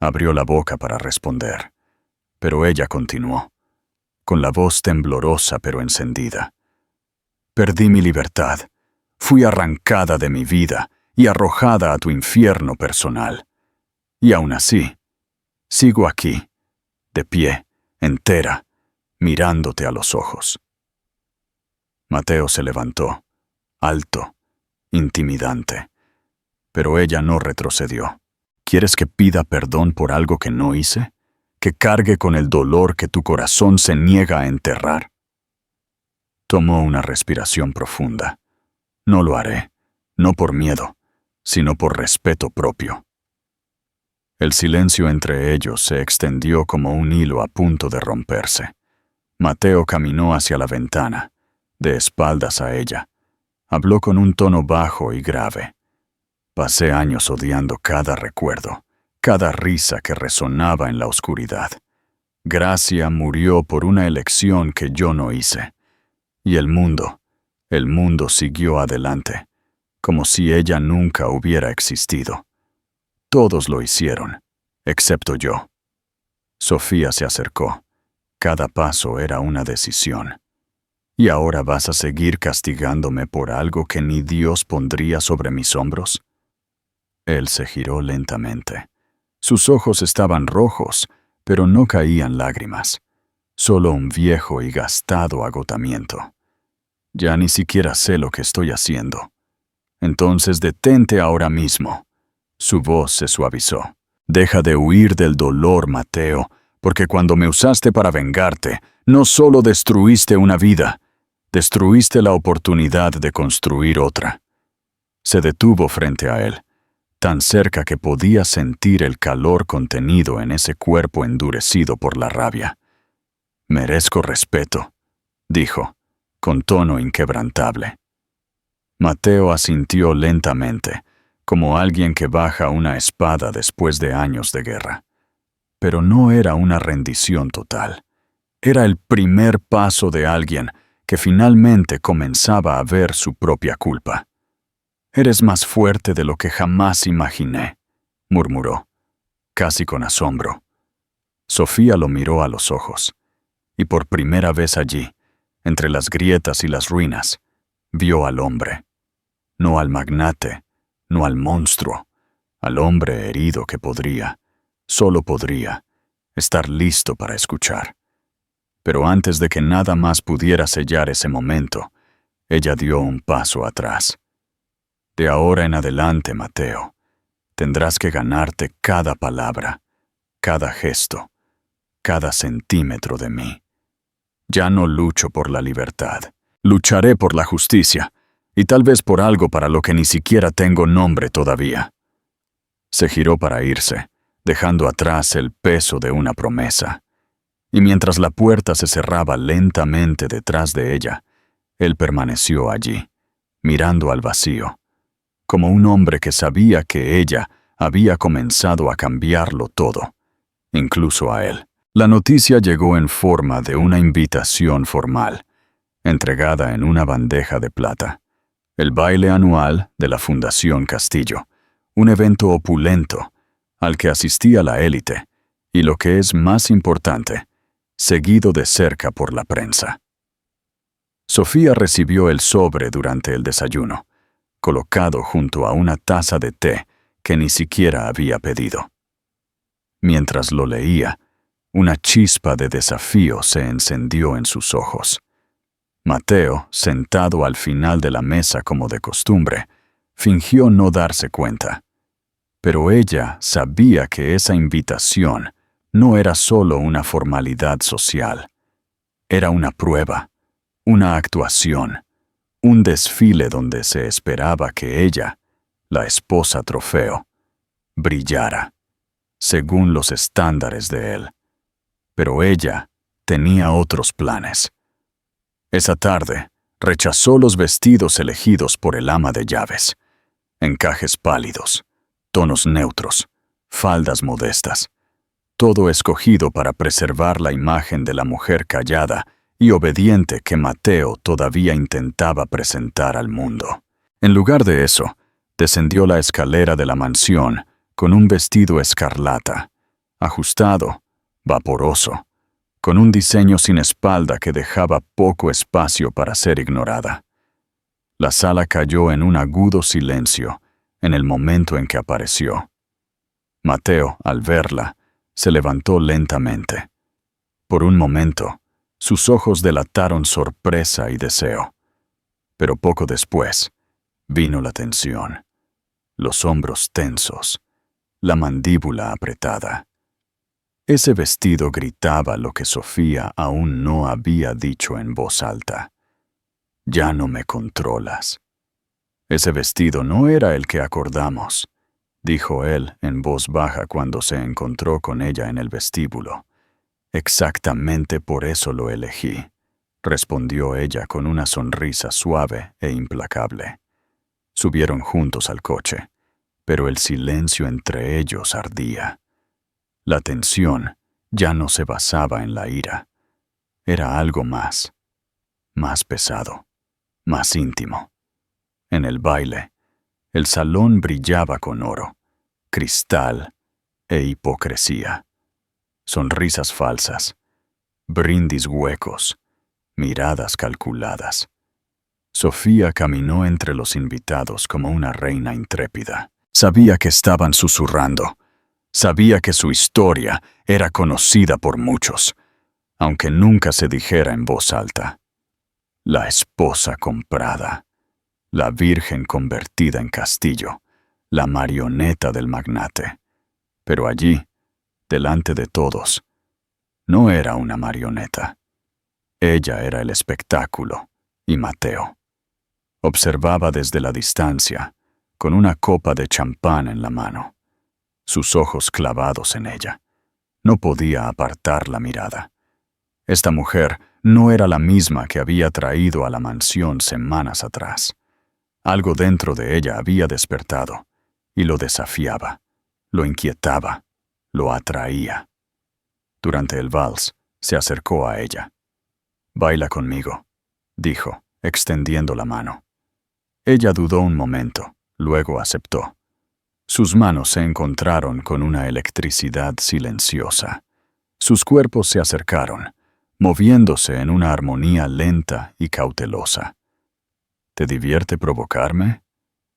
Abrió la boca para responder, pero ella continuó, con la voz temblorosa pero encendida. Perdí mi libertad. Fui arrancada de mi vida y arrojada a tu infierno personal. Y aún así, sigo aquí, de pie, entera, mirándote a los ojos. Mateo se levantó, alto, intimidante, pero ella no retrocedió. ¿Quieres que pida perdón por algo que no hice? ¿Que cargue con el dolor que tu corazón se niega a enterrar? Tomó una respiración profunda. No lo haré, no por miedo, sino por respeto propio. El silencio entre ellos se extendió como un hilo a punto de romperse. Mateo caminó hacia la ventana, de espaldas a ella. Habló con un tono bajo y grave. Pasé años odiando cada recuerdo, cada risa que resonaba en la oscuridad. Gracia murió por una elección que yo no hice. Y el mundo siguió adelante, como si ella nunca hubiera existido. Todos lo hicieron, excepto yo. Sofía se acercó. Cada paso era una decisión. ¿Y ahora vas a seguir castigándome por algo que ni Dios pondría sobre mis hombros? Él se giró lentamente. Sus ojos estaban rojos, pero no caían lágrimas. Solo un viejo y gastado agotamiento. Ya ni siquiera sé lo que estoy haciendo. Entonces detente ahora mismo. Su voz se suavizó. Deja de huir del dolor, Mateo, porque cuando me usaste para vengarte, no solo destruiste una vida, destruiste la oportunidad de construir otra. Se detuvo frente a él, tan cerca que podía sentir el calor contenido en ese cuerpo endurecido por la rabia. Merezco respeto, dijo, con tono inquebrantable. Mateo asintió lentamente, como alguien que baja una espada después de años de guerra. Pero no era una rendición total. Era el primer paso de alguien que finalmente comenzaba a ver su propia culpa. Eres más fuerte de lo que jamás imaginé, murmuró, casi con asombro. Sofía lo miró a los ojos, y por primera vez allí, entre las grietas y las ruinas, vio al hombre. No al magnate, no al monstruo, al hombre herido que podría, solo podría, estar listo para escuchar. Pero antes de que nada más pudiera sellar ese momento, ella dio un paso atrás. De ahora en adelante, Mateo, tendrás que ganarte cada palabra, cada gesto, cada centímetro de mí. Ya no lucho por la libertad, lucharé por la justicia, y tal vez por algo para lo que ni siquiera tengo nombre todavía. Se giró para irse, dejando atrás el peso de una promesa. Y mientras la puerta se cerraba lentamente detrás de ella, él permaneció allí, mirando al vacío, como un hombre que sabía que ella había comenzado a cambiarlo todo, incluso a él. La noticia llegó en forma de una invitación formal, entregada en una bandeja de plata. El baile anual de la Fundación Castillo, un evento opulento al que asistía la élite y, lo que es más importante, seguido de cerca por la prensa. Sofía recibió el sobre durante el desayuno, colocado junto a una taza de té que ni siquiera había pedido. Mientras lo leía, una chispa de desafío se encendió en sus ojos. Mateo, sentado al final de la mesa como de costumbre, fingió no darse cuenta. Pero ella sabía que esa invitación no era solo una formalidad social. Era una prueba, una actuación, un desfile donde se esperaba que ella, la esposa trofeo, brillara, según los estándares de él. Pero ella tenía otros planes. Esa tarde, rechazó los vestidos elegidos por el ama de llaves. Encajes pálidos, tonos neutros, faldas modestas. Todo escogido para preservar la imagen de la mujer callada y obediente que Mateo todavía intentaba presentar al mundo. En lugar de eso, descendió la escalera de la mansión con un vestido escarlata, ajustado, vaporoso, con un diseño sin espalda que dejaba poco espacio para ser ignorada. La sala cayó en un agudo silencio en el momento en que apareció. Mateo, al verla, se levantó lentamente. Por un momento, sus ojos delataron sorpresa y deseo. Pero poco después, vino la tensión, los hombros tensos, la mandíbula apretada. Ese vestido gritaba lo que Sofía aún no había dicho en voz alta. Ya no me controlas. Ese vestido no era el que acordamos, dijo él en voz baja cuando se encontró con ella en el vestíbulo. Exactamente por eso lo elegí, respondió ella con una sonrisa suave e implacable. Subieron juntos al coche, pero el silencio entre ellos ardía. La tensión ya no se basaba en la ira. Era algo más pesado, más íntimo. En el baile, el salón brillaba con oro, cristal e hipocresía. Sonrisas falsas, brindis huecos, miradas calculadas. Sofía caminó entre los invitados como una reina intrépida. Sabía que estaban susurrando. Sabía que su historia era conocida por muchos, aunque nunca se dijera en voz alta. La esposa comprada, la virgen convertida en castillo, la marioneta del magnate. Pero allí, delante de todos, no era una marioneta. Ella era el espectáculo, y Mateo. Observaba desde la distancia, con una copa de champán en la mano, sus ojos clavados en ella. No podía apartar la mirada. Esta mujer no era la misma que había traído a la mansión semanas atrás. Algo dentro de ella había despertado, y lo desafiaba, lo inquietaba, lo atraía. Durante el vals, se acercó a ella. «Baila conmigo», dijo, extendiendo la mano. Ella dudó un momento, Luego aceptó. Sus manos se encontraron con una electricidad silenciosa. Sus cuerpos se acercaron, moviéndose en una armonía lenta y cautelosa. ¿Te divierte provocarme?,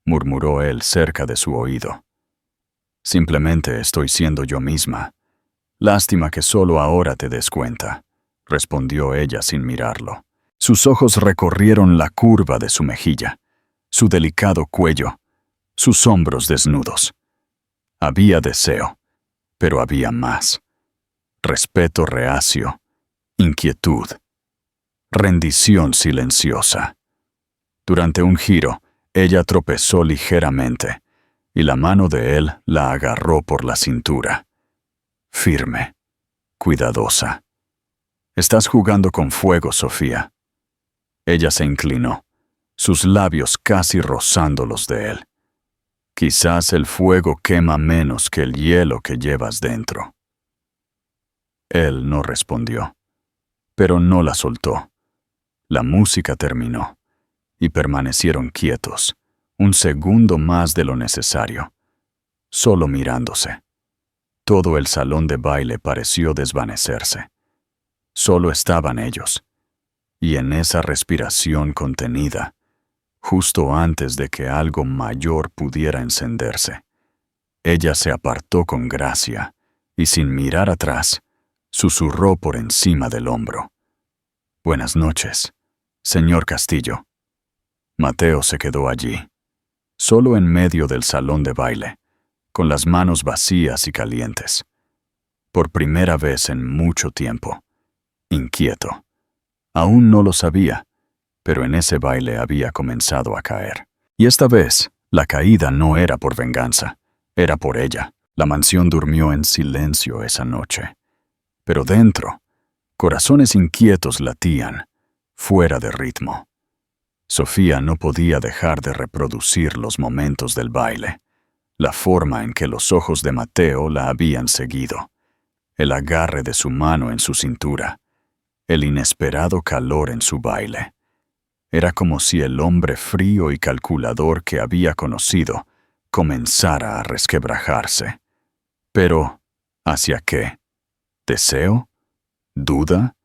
murmuró él cerca de su oído. Simplemente estoy siendo yo misma. Lástima que solo ahora te des cuenta, respondió ella sin mirarlo. Sus ojos recorrieron la curva de su mejilla, su delicado cuello, sus hombros desnudos. Había deseo, pero había más. Respeto reacio, inquietud, rendición silenciosa. Durante un giro, ella tropezó ligeramente, y la mano de él la agarró por la cintura. Firme, cuidadosa. Estás jugando con fuego, Sofía. Ella se inclinó, sus labios casi rozando los de él. Quizás el fuego quema menos que el hielo que llevas dentro. Él no respondió, pero no la soltó. La música terminó, y permanecieron quietos, un segundo más de lo necesario, solo mirándose. Todo el salón de baile pareció desvanecerse. Solo estaban ellos, y en esa respiración contenida, justo antes de que algo mayor pudiera encenderse, ella se apartó con gracia y sin mirar atrás, susurró por encima del hombro. «Buenas noches, señor Castillo». Mateo se quedó allí, solo en medio del salón de baile, con las manos vacías y calientes. Por primera vez en mucho tiempo, inquieto. Aún no lo sabía, pero en ese baile había comenzado a caer. Y esta vez, la caída no era por venganza, era por ella. La mansión durmió en silencio esa noche. Pero dentro, corazones inquietos latían, fuera de ritmo. Sofía no podía dejar de reproducir los momentos del baile, la forma en que los ojos de Mateo la habían seguido, el agarre de su mano en su cintura, el inesperado calor en su baile. Era como si el hombre frío y calculador que había conocido comenzara a resquebrajarse. Pero, ¿hacia qué? ¿Deseo? ¿Duda?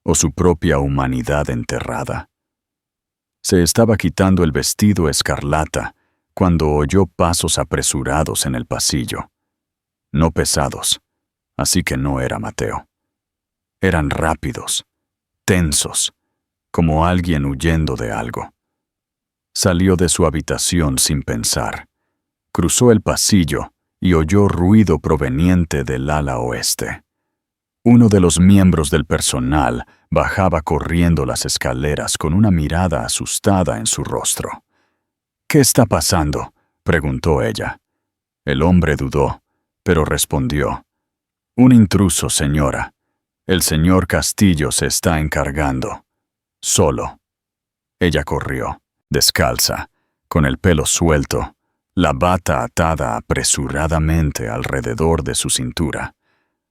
¿O su propia humanidad enterrada? Se estaba quitando el vestido escarlata cuando oyó pasos apresurados en el pasillo. No pesados, así que no era Mateo. Eran rápidos, tensos, como alguien huyendo de algo. Salió de su habitación sin pensar. Cruzó el pasillo y oyó ruido proveniente del ala oeste. Uno de los miembros del personal bajaba corriendo las escaleras con una mirada asustada en su rostro. «¿Qué está pasando?», preguntó ella. El hombre dudó, pero respondió. «Un intruso, señora. El señor Castillo se está encargando. Solo». Ella corrió, descalza, con el pelo suelto, la bata atada apresuradamente alrededor de su cintura.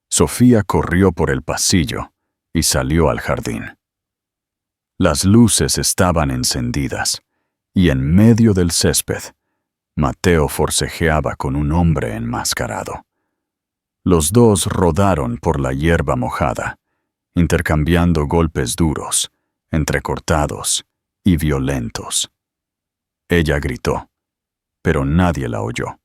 Sofía corrió por el pasillo y salió al jardín. Las luces estaban encendidas, y en medio del césped, Mateo forcejeaba con un hombre enmascarado. Los dos rodaron por la hierba mojada, intercambiando golpes duros, entrecortados y violentos. Ella gritó, pero nadie la oyó.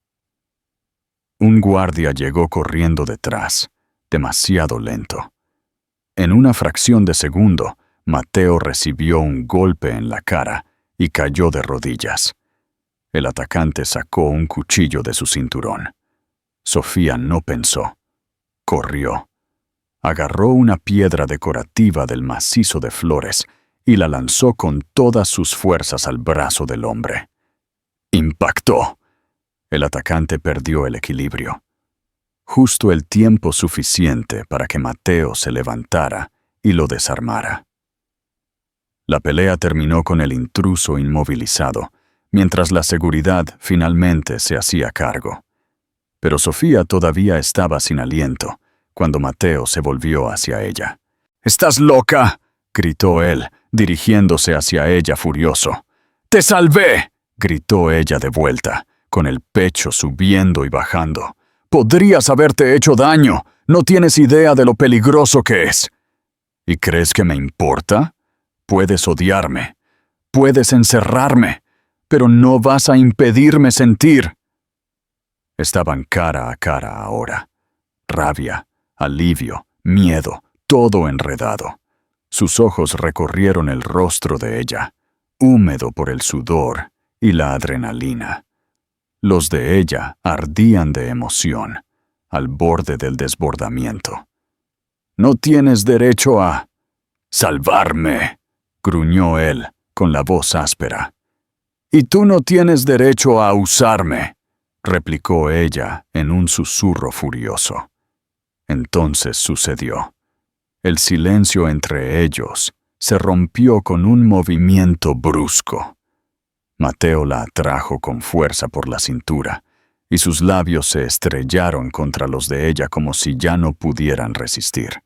Un guardia llegó corriendo detrás, demasiado lento. En una fracción de segundo, Mateo recibió un golpe en la cara y cayó de rodillas. El atacante sacó un cuchillo de su cinturón. Sofía no pensó. Corrió. Agarró una piedra decorativa del macizo de flores y la lanzó con todas sus fuerzas al brazo del hombre. Impactó. El atacante perdió el equilibrio. Justo el tiempo suficiente para que Mateo se levantara y lo desarmara. La pelea terminó con el intruso inmovilizado, mientras la seguridad finalmente se hacía cargo. Pero Sofía todavía estaba sin aliento cuando Mateo se volvió hacia ella. «¡Estás loca!», gritó él, dirigiéndose hacia ella furioso. «¡Te salvé!», gritó ella de vuelta, con el pecho subiendo y bajando. «Podrías haberte hecho daño. No tienes idea de lo peligroso que es». ¿Y crees que me importa? Puedes odiarme, puedes encerrarme, pero no vas a impedirme sentir. Estaban cara a cara ahora. Rabia, alivio, miedo, todo enredado. Sus ojos recorrieron el rostro de ella, húmedo por el sudor y la adrenalina. Los de ella ardían de emoción, al borde del desbordamiento. «No tienes derecho a salvarme», gruñó él, con la voz áspera. «Y tú no tienes derecho a usarme», replicó ella en un susurro furioso. Entonces sucedió. El silencio entre ellos se rompió con un movimiento brusco. Mateo la atrajo con fuerza por la cintura, y sus labios se estrellaron contra los de ella como si ya no pudieran resistir.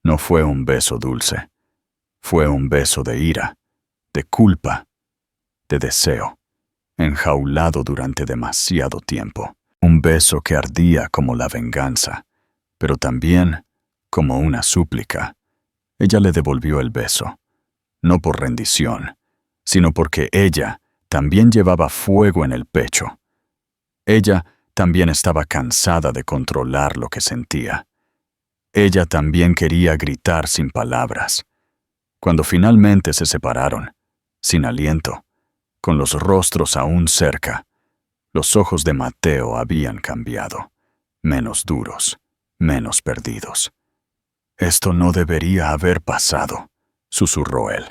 No fue un beso dulce, fue un beso de ira, de culpa, de deseo, enjaulado durante demasiado tiempo. Un beso que ardía como la venganza, pero también como una súplica. Ella le devolvió el beso, no por rendición, sino porque ella también llevaba fuego en el pecho. Ella también estaba cansada de controlar lo que sentía. Ella también quería gritar sin palabras. Cuando finalmente se separaron, sin aliento, con los rostros aún cerca, los ojos de Mateo habían cambiado, menos duros, menos perdidos. «Esto no debería haber pasado», susurró él.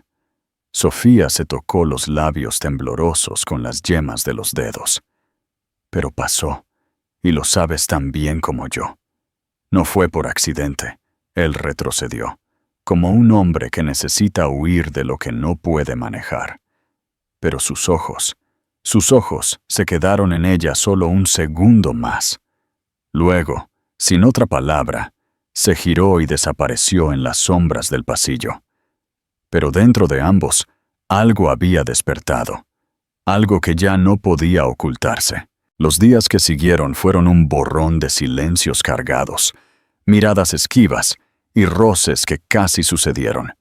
Sofía se tocó los labios temblorosos con las yemas de los dedos. «Pero pasó, y lo sabes tan bien como yo. No fue por accidente». Él retrocedió, como un hombre que necesita huir de lo que no puede manejar. Pero sus ojos se quedaron en ella solo un segundo más. Luego, sin otra palabra, se giró y desapareció en las sombras del pasillo. Pero dentro de ambos, algo había despertado, algo que ya no podía ocultarse. Los días que siguieron fueron un borrón de silencios cargados, miradas esquivas y roces que casi sucedieron,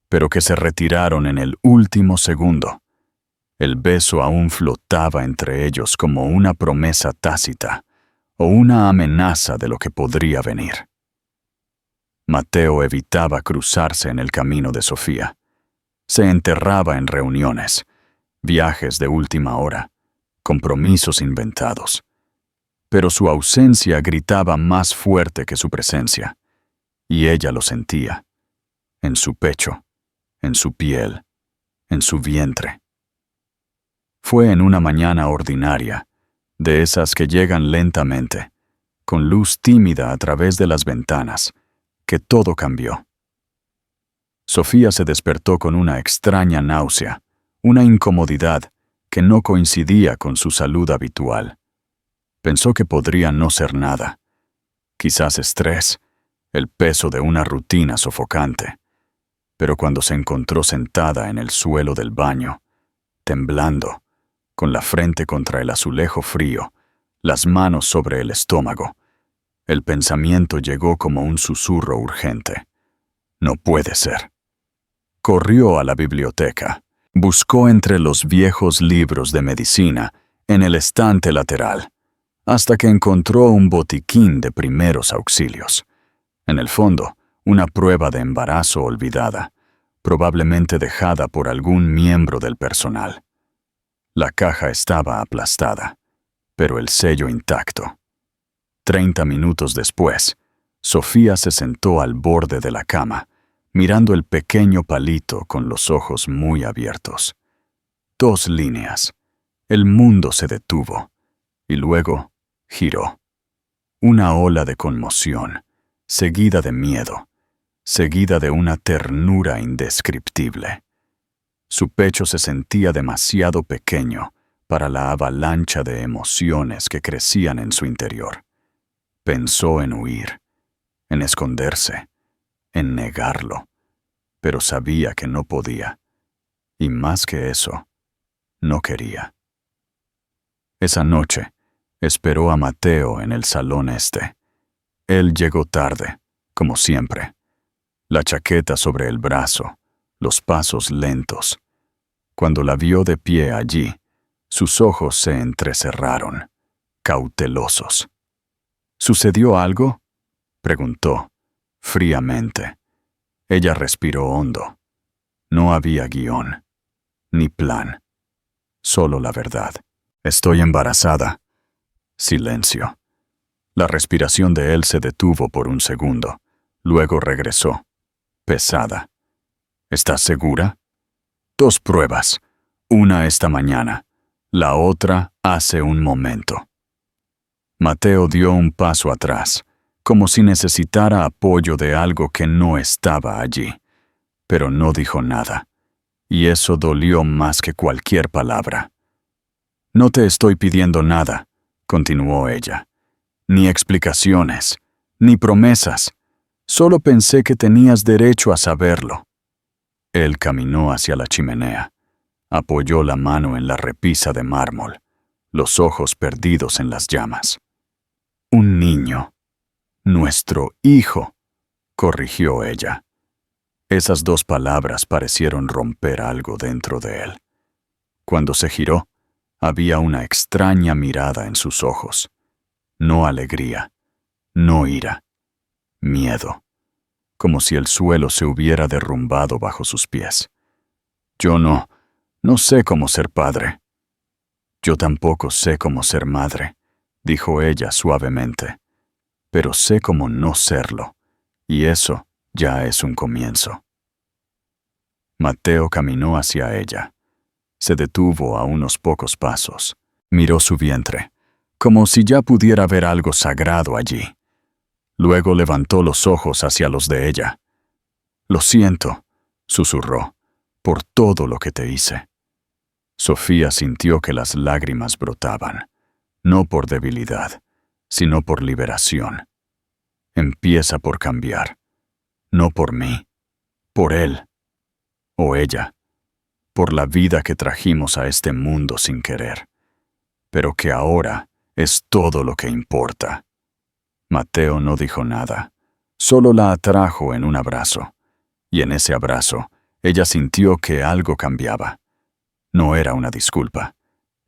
pero que se retiraron en el último segundo. El beso aún flotaba entre ellos como una promesa tácita o una amenaza de lo que podría venir. Mateo evitaba cruzarse en el camino de Sofía. Se enterraba en reuniones, viajes de última hora, compromisos inventados. Pero su ausencia gritaba más fuerte que su presencia, y ella lo sentía, en su pecho, en su piel, en su vientre. Fue en una mañana ordinaria, de esas que llegan lentamente, con luz tímida a través de las ventanas, que todo cambió. Sofía se despertó con una extraña náusea, una incomodidad que no coincidía con su salud habitual. Pensó que podría no ser nada, quizás estrés, el peso de una rutina sofocante. Pero cuando se encontró sentada en el suelo del baño, temblando, con la frente contra el azulejo frío, las manos sobre el estómago, el pensamiento llegó como un susurro urgente. No puede ser. Corrió a la biblioteca, buscó entre los viejos libros de medicina en el estante lateral, hasta que encontró un botiquín de primeros auxilios. En el fondo, una prueba de embarazo olvidada, probablemente dejada por algún miembro del personal. La caja estaba aplastada, pero el sello intacto. 30 minutos después, Sofía se sentó al borde de la cama, mirando el pequeño palito con los ojos muy abiertos. 2 líneas. El mundo se detuvo, y luego giró. Una ola de conmoción, seguida de miedo, seguida de una ternura indescriptible. Su pecho se sentía demasiado pequeño para la avalancha de emociones que crecían en su interior. Pensó en huir, en esconderse, en negarlo, pero sabía que no podía. Y más que eso, No quería. Esa noche, esperó a Mateo en el salón este. Él llegó tarde, como siempre. La chaqueta sobre el brazo, los pasos lentos. Cuando la vio de pie allí, sus ojos se entrecerraron, cautelosos. ¿Sucedió algo?, preguntó, fríamente. Ella respiró hondo. No había guión, ni plan, solo la verdad. Estoy embarazada. Silencio. La respiración de él se detuvo por un segundo. Luego regresó, pesada. ¿Estás segura? 2 pruebas. Una esta mañana, la otra hace un momento. Mateo dio un paso atrás, como si necesitara apoyo de algo que no estaba allí, pero no dijo nada, y eso dolió más que cualquier palabra. No te estoy pidiendo nada, continuó ella, ni explicaciones, ni promesas. Solo pensé que tenías derecho a saberlo. Él caminó hacia la chimenea, apoyó la mano en la repisa de mármol, los ojos perdidos en las llamas. Un niño. Nuestro hijo, corrigió ella. Esas 2 palabras parecieron romper algo dentro de él. Cuando se giró, había una extraña mirada en sus ojos. No alegría, no ira, miedo, como si el suelo se hubiera derrumbado bajo sus pies. Yo no sé cómo ser padre. Yo tampoco sé cómo ser madre, dijo ella suavemente, pero sé cómo no serlo, y eso ya es un comienzo. Mateo caminó hacia ella. Se detuvo a unos pocos pasos. Miró su vientre, como si ya pudiera ver algo sagrado allí. Luego levantó los ojos hacia los de ella. Lo siento, susurró, por todo lo que te hice. Sofía sintió que las lágrimas brotaban, no por debilidad, sino por liberación. Empieza por cambiar, no por mí, por él, o ella, por la vida que trajimos a este mundo sin querer, pero que ahora es todo lo que importa. Mateo no dijo nada, solo la atrajo en un abrazo, y en ese abrazo ella sintió que algo cambiaba. No era una disculpa,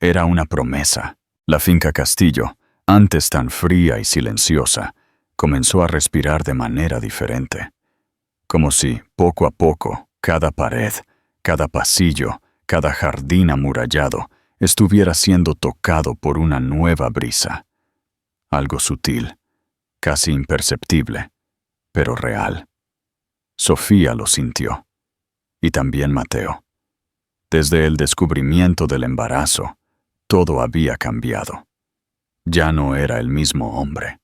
era una promesa. La finca Castillo, antes tan fría y silenciosa, comenzó a respirar de manera diferente, como si, poco a poco, cada pared, cada pasillo, cada jardín amurallado estuviera siendo tocado por una nueva brisa. Algo sutil, casi imperceptible, pero real. Sofía lo sintió, y también Mateo. Desde el descubrimiento del embarazo, todo había cambiado. Ya no era el mismo hombre.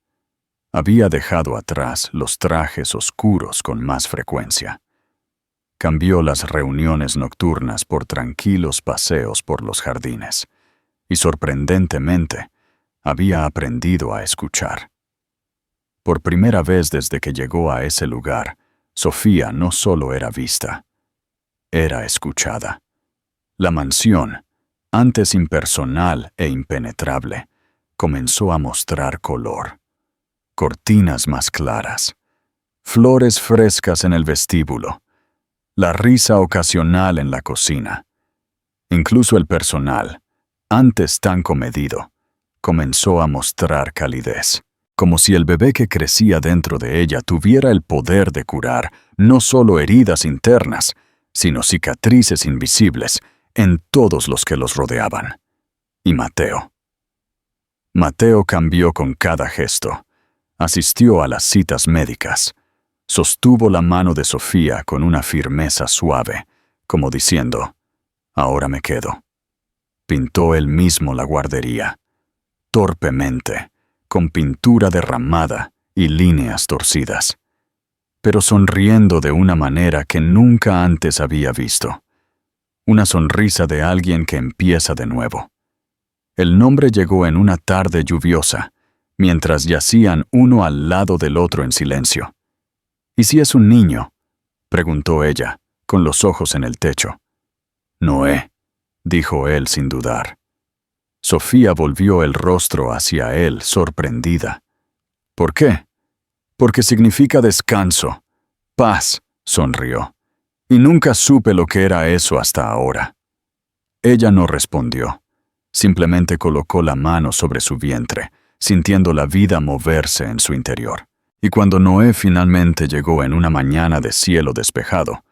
Había dejado atrás los trajes oscuros con más frecuencia. Cambió las reuniones nocturnas por tranquilos paseos por los jardines, y sorprendentemente, había aprendido a escuchar. Por primera vez desde que llegó a ese lugar, Sofía no solo era vista, era escuchada. La mansión, antes impersonal e impenetrable, comenzó a mostrar color. Cortinas más claras, flores frescas en el vestíbulo, la risa ocasional en la cocina. Incluso el personal, antes tan comedido, comenzó a mostrar calidez, como si el bebé que crecía dentro de ella tuviera el poder de curar no solo heridas internas, sino cicatrices invisibles en todos los que los rodeaban. Y Mateo. Mateo cambió con cada gesto. Asistió a las citas médicas. Sostuvo la mano de Sofía con una firmeza suave, como diciendo, «Ahora me quedo». Pintó él mismo la guardería, torpemente, con pintura derramada y líneas torcidas, pero sonriendo de una manera que nunca antes había visto. Una sonrisa de alguien que empieza de nuevo. El nombre llegó en una tarde lluviosa, mientras yacían uno al lado del otro en silencio. «¿Y si es un niño?», preguntó ella, con los ojos en el techo. «Noé», dijo él sin dudar. Sofía volvió el rostro hacia él, sorprendida. ¿Por qué? Porque significa descanso, paz, sonrió. Y nunca supe lo que era eso hasta ahora. Ella no respondió. Simplemente colocó la mano sobre su vientre, sintiendo la vida moverse en su interior. Y cuando Noé finalmente llegó en una mañana de cielo despejado,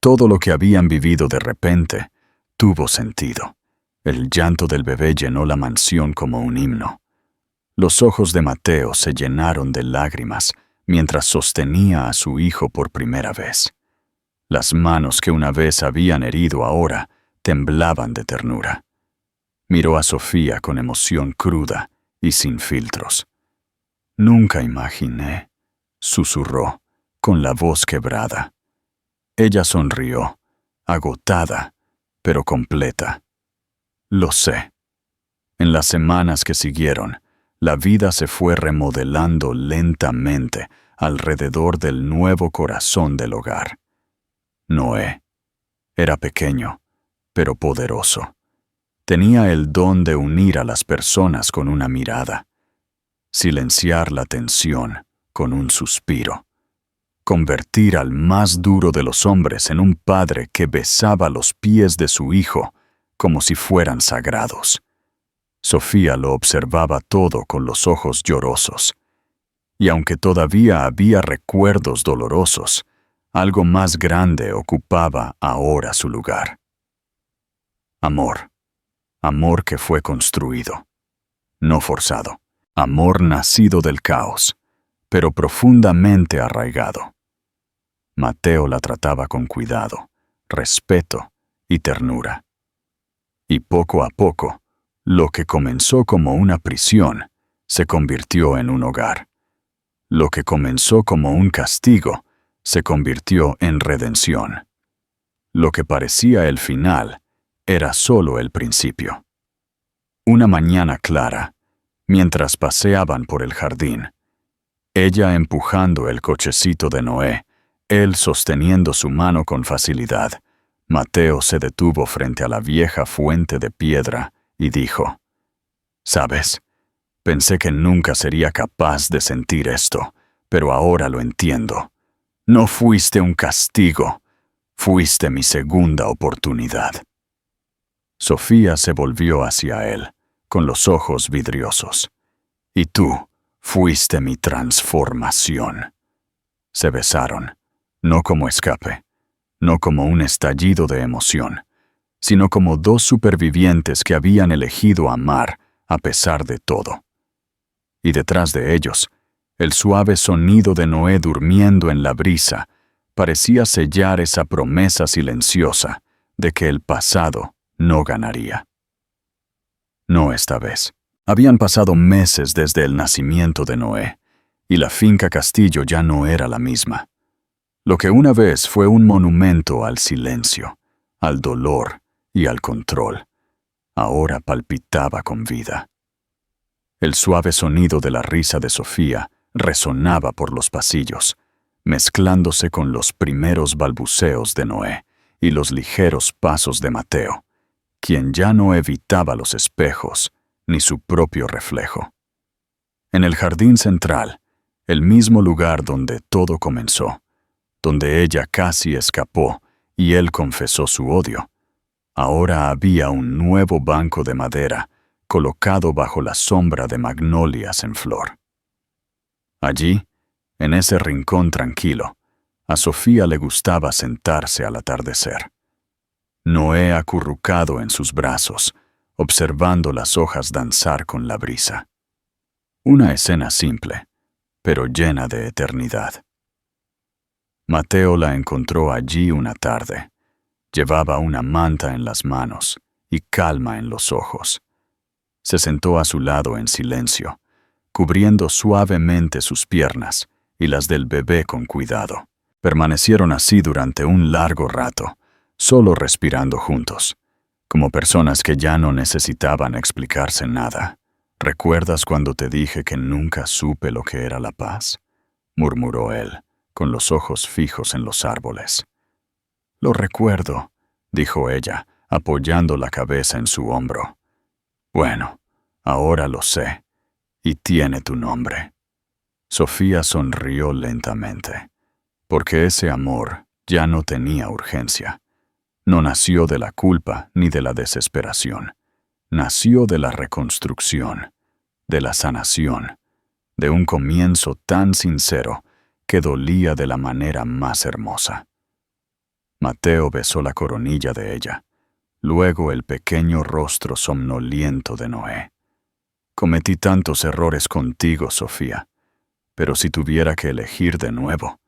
todo lo que habían vivido de repente tuvo sentido. El llanto del bebé llenó la mansión como un himno. Los ojos de Mateo se llenaron de lágrimas mientras sostenía a su hijo por primera vez. Las manos que una vez habían herido ahora temblaban de ternura. Miró a Sofía con emoción cruda y sin filtros. «Nunca imaginé», susurró, con la voz quebrada. Ella sonrió, agotada, pero completa. «Lo sé». En las semanas que siguieron, la vida se fue remodelando lentamente alrededor del nuevo corazón del hogar. Noé era pequeño, pero poderoso. Tenía el don de unir a las personas con una mirada, silenciar la tensión con un suspiro, convertir al más duro de los hombres en un padre que besaba los pies de su hijo como si fueran sagrados. Sofía lo observaba todo con los ojos llorosos, y aunque todavía había recuerdos dolorosos, algo más grande ocupaba ahora su lugar. Amor. Amor que fue construido, no forzado. Amor nacido del caos, pero profundamente arraigado. Mateo la trataba con cuidado, respeto y ternura. Y poco a poco, lo que comenzó como una prisión se convirtió en un hogar. Lo que comenzó como un castigo se convirtió en redención. Lo que parecía el final era solo el principio. Una mañana clara, mientras paseaban por el jardín, ella empujando el cochecito de Noé, él sosteniendo su mano con facilidad, Mateo se detuvo frente a la vieja fuente de piedra y dijo: «¿Sabes? Pensé que nunca sería capaz de sentir esto, pero ahora lo entiendo. No fuiste un castigo, fuiste mi segunda oportunidad». Sofía se volvió hacia él, con los ojos vidriosos. «Y tú fuiste mi transformación». Se besaron, no como escape, no como un estallido de emoción, sino como dos supervivientes que habían elegido amar a pesar de todo. Y detrás de ellos, el suave sonido de Noé durmiendo en la brisa parecía sellar esa promesa silenciosa de que el pasado no ganaría. No esta vez. Habían pasado meses desde el nacimiento de Noé, y la finca Castillo ya no era la misma. Lo que una vez fue un monumento al silencio, al dolor y al control, ahora palpitaba con vida. El suave sonido de la risa de Sofía resonaba por los pasillos, mezclándose con los primeros balbuceos de Noé y los ligeros pasos de Mateo, quien ya no evitaba los espejos ni su propio reflejo. En el jardín central, el mismo lugar donde todo comenzó, donde ella casi escapó y él confesó su odio, ahora había un nuevo banco de madera colocado bajo la sombra de magnolias en flor. Allí, en ese rincón tranquilo, a Sofía le gustaba sentarse al atardecer. Noé acurrucado en sus brazos, observando las hojas danzar con la brisa. Una escena simple, pero llena de eternidad. Mateo la encontró allí una tarde. Llevaba una manta en las manos y calma en los ojos. Se sentó a su lado en silencio, cubriendo suavemente sus piernas y las del bebé con cuidado. Permanecieron así durante un largo rato, solo respirando juntos, como personas que ya no necesitaban explicarse nada. «¿Recuerdas cuando te dije que nunca supe lo que era la paz?», murmuró él, con los ojos fijos en los árboles. «Lo recuerdo», dijo ella, apoyando la cabeza en su hombro. Bueno, ahora lo sé, y tiene tu nombre. Sofía sonrió lentamente, porque ese amor ya no tenía urgencia. No nació de la culpa ni de la desesperación. Nació de la reconstrucción, de la sanación, de un comienzo tan sincero que dolía de la manera más hermosa. Mateo besó la coronilla de ella, luego el pequeño rostro somnoliento de Noé. Cometí tantos errores contigo, Sofía, pero si tuviera que elegir de nuevo,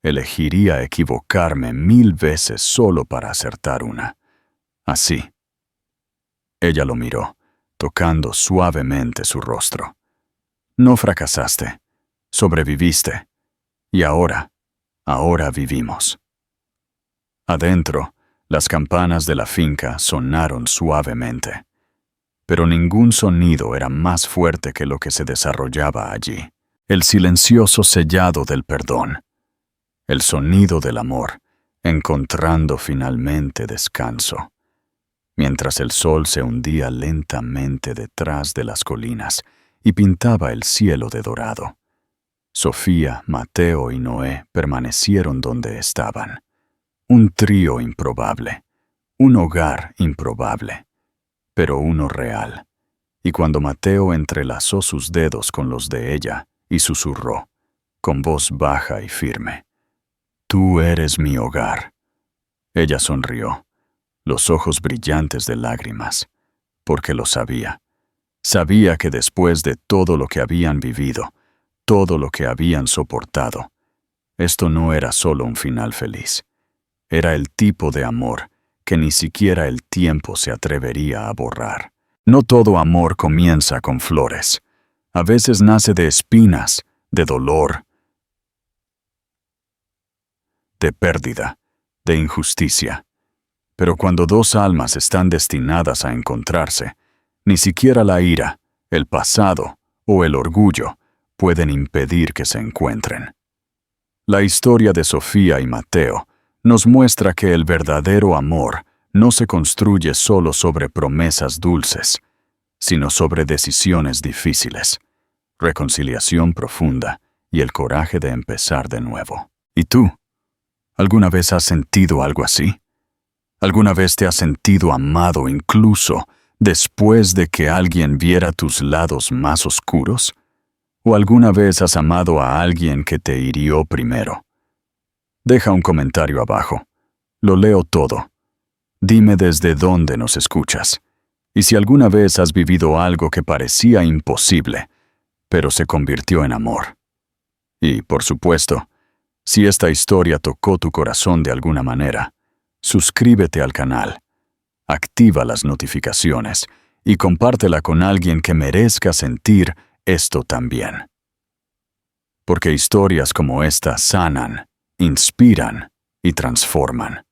elegiría equivocarme 1000 veces solo para acertar una. Así. Ella lo miró, tocando suavemente su rostro. No fracasaste, sobreviviste, y ahora vivimos. Adentro, las campanas de la finca sonaron suavemente, pero ningún sonido era más fuerte que lo que se desarrollaba allí. El silencioso sellado del perdón, el sonido del amor, encontrando finalmente descanso. Mientras el sol se hundía lentamente detrás de las colinas y pintaba el cielo de dorado, Sofía, Mateo y Noé permanecieron donde estaban. Un trío improbable, un hogar improbable, pero uno real. Y cuando Mateo entrelazó sus dedos con los de ella y susurró, con voz baja y firme, «Tú eres mi hogar». Ella sonrió, los ojos brillantes de lágrimas, porque lo sabía. Sabía que después de todo lo que habían vivido, todo lo que habían soportado, esto no era solo un final feliz. Era el tipo de amor que ni siquiera el tiempo se atrevería a borrar. No todo amor comienza con flores. A veces nace de espinas, de dolor, de pérdida, de injusticia. Pero cuando dos almas están destinadas a encontrarse, ni siquiera la ira, el pasado o el orgullo pueden impedir que se encuentren. La historia de Sofía y Mateo nos muestra que el verdadero amor no se construye solo sobre promesas dulces, sino sobre decisiones difíciles, reconciliación profunda y el coraje de empezar de nuevo. ¿Y tú? ¿Alguna vez has sentido algo así? ¿Alguna vez te has sentido amado incluso después de que alguien viera tus lados más oscuros? ¿O alguna vez has amado a alguien que te hirió primero? Deja un comentario abajo. Lo leo todo. Dime desde dónde nos escuchas. Y si alguna vez has vivido algo que parecía imposible, pero se convirtió en amor. Y, por supuesto, si esta historia tocó tu corazón de alguna manera, suscríbete al canal, activa las notificaciones y compártela con alguien que merezca sentir esto también. Porque historias como esta sanan, inspiran y transforman.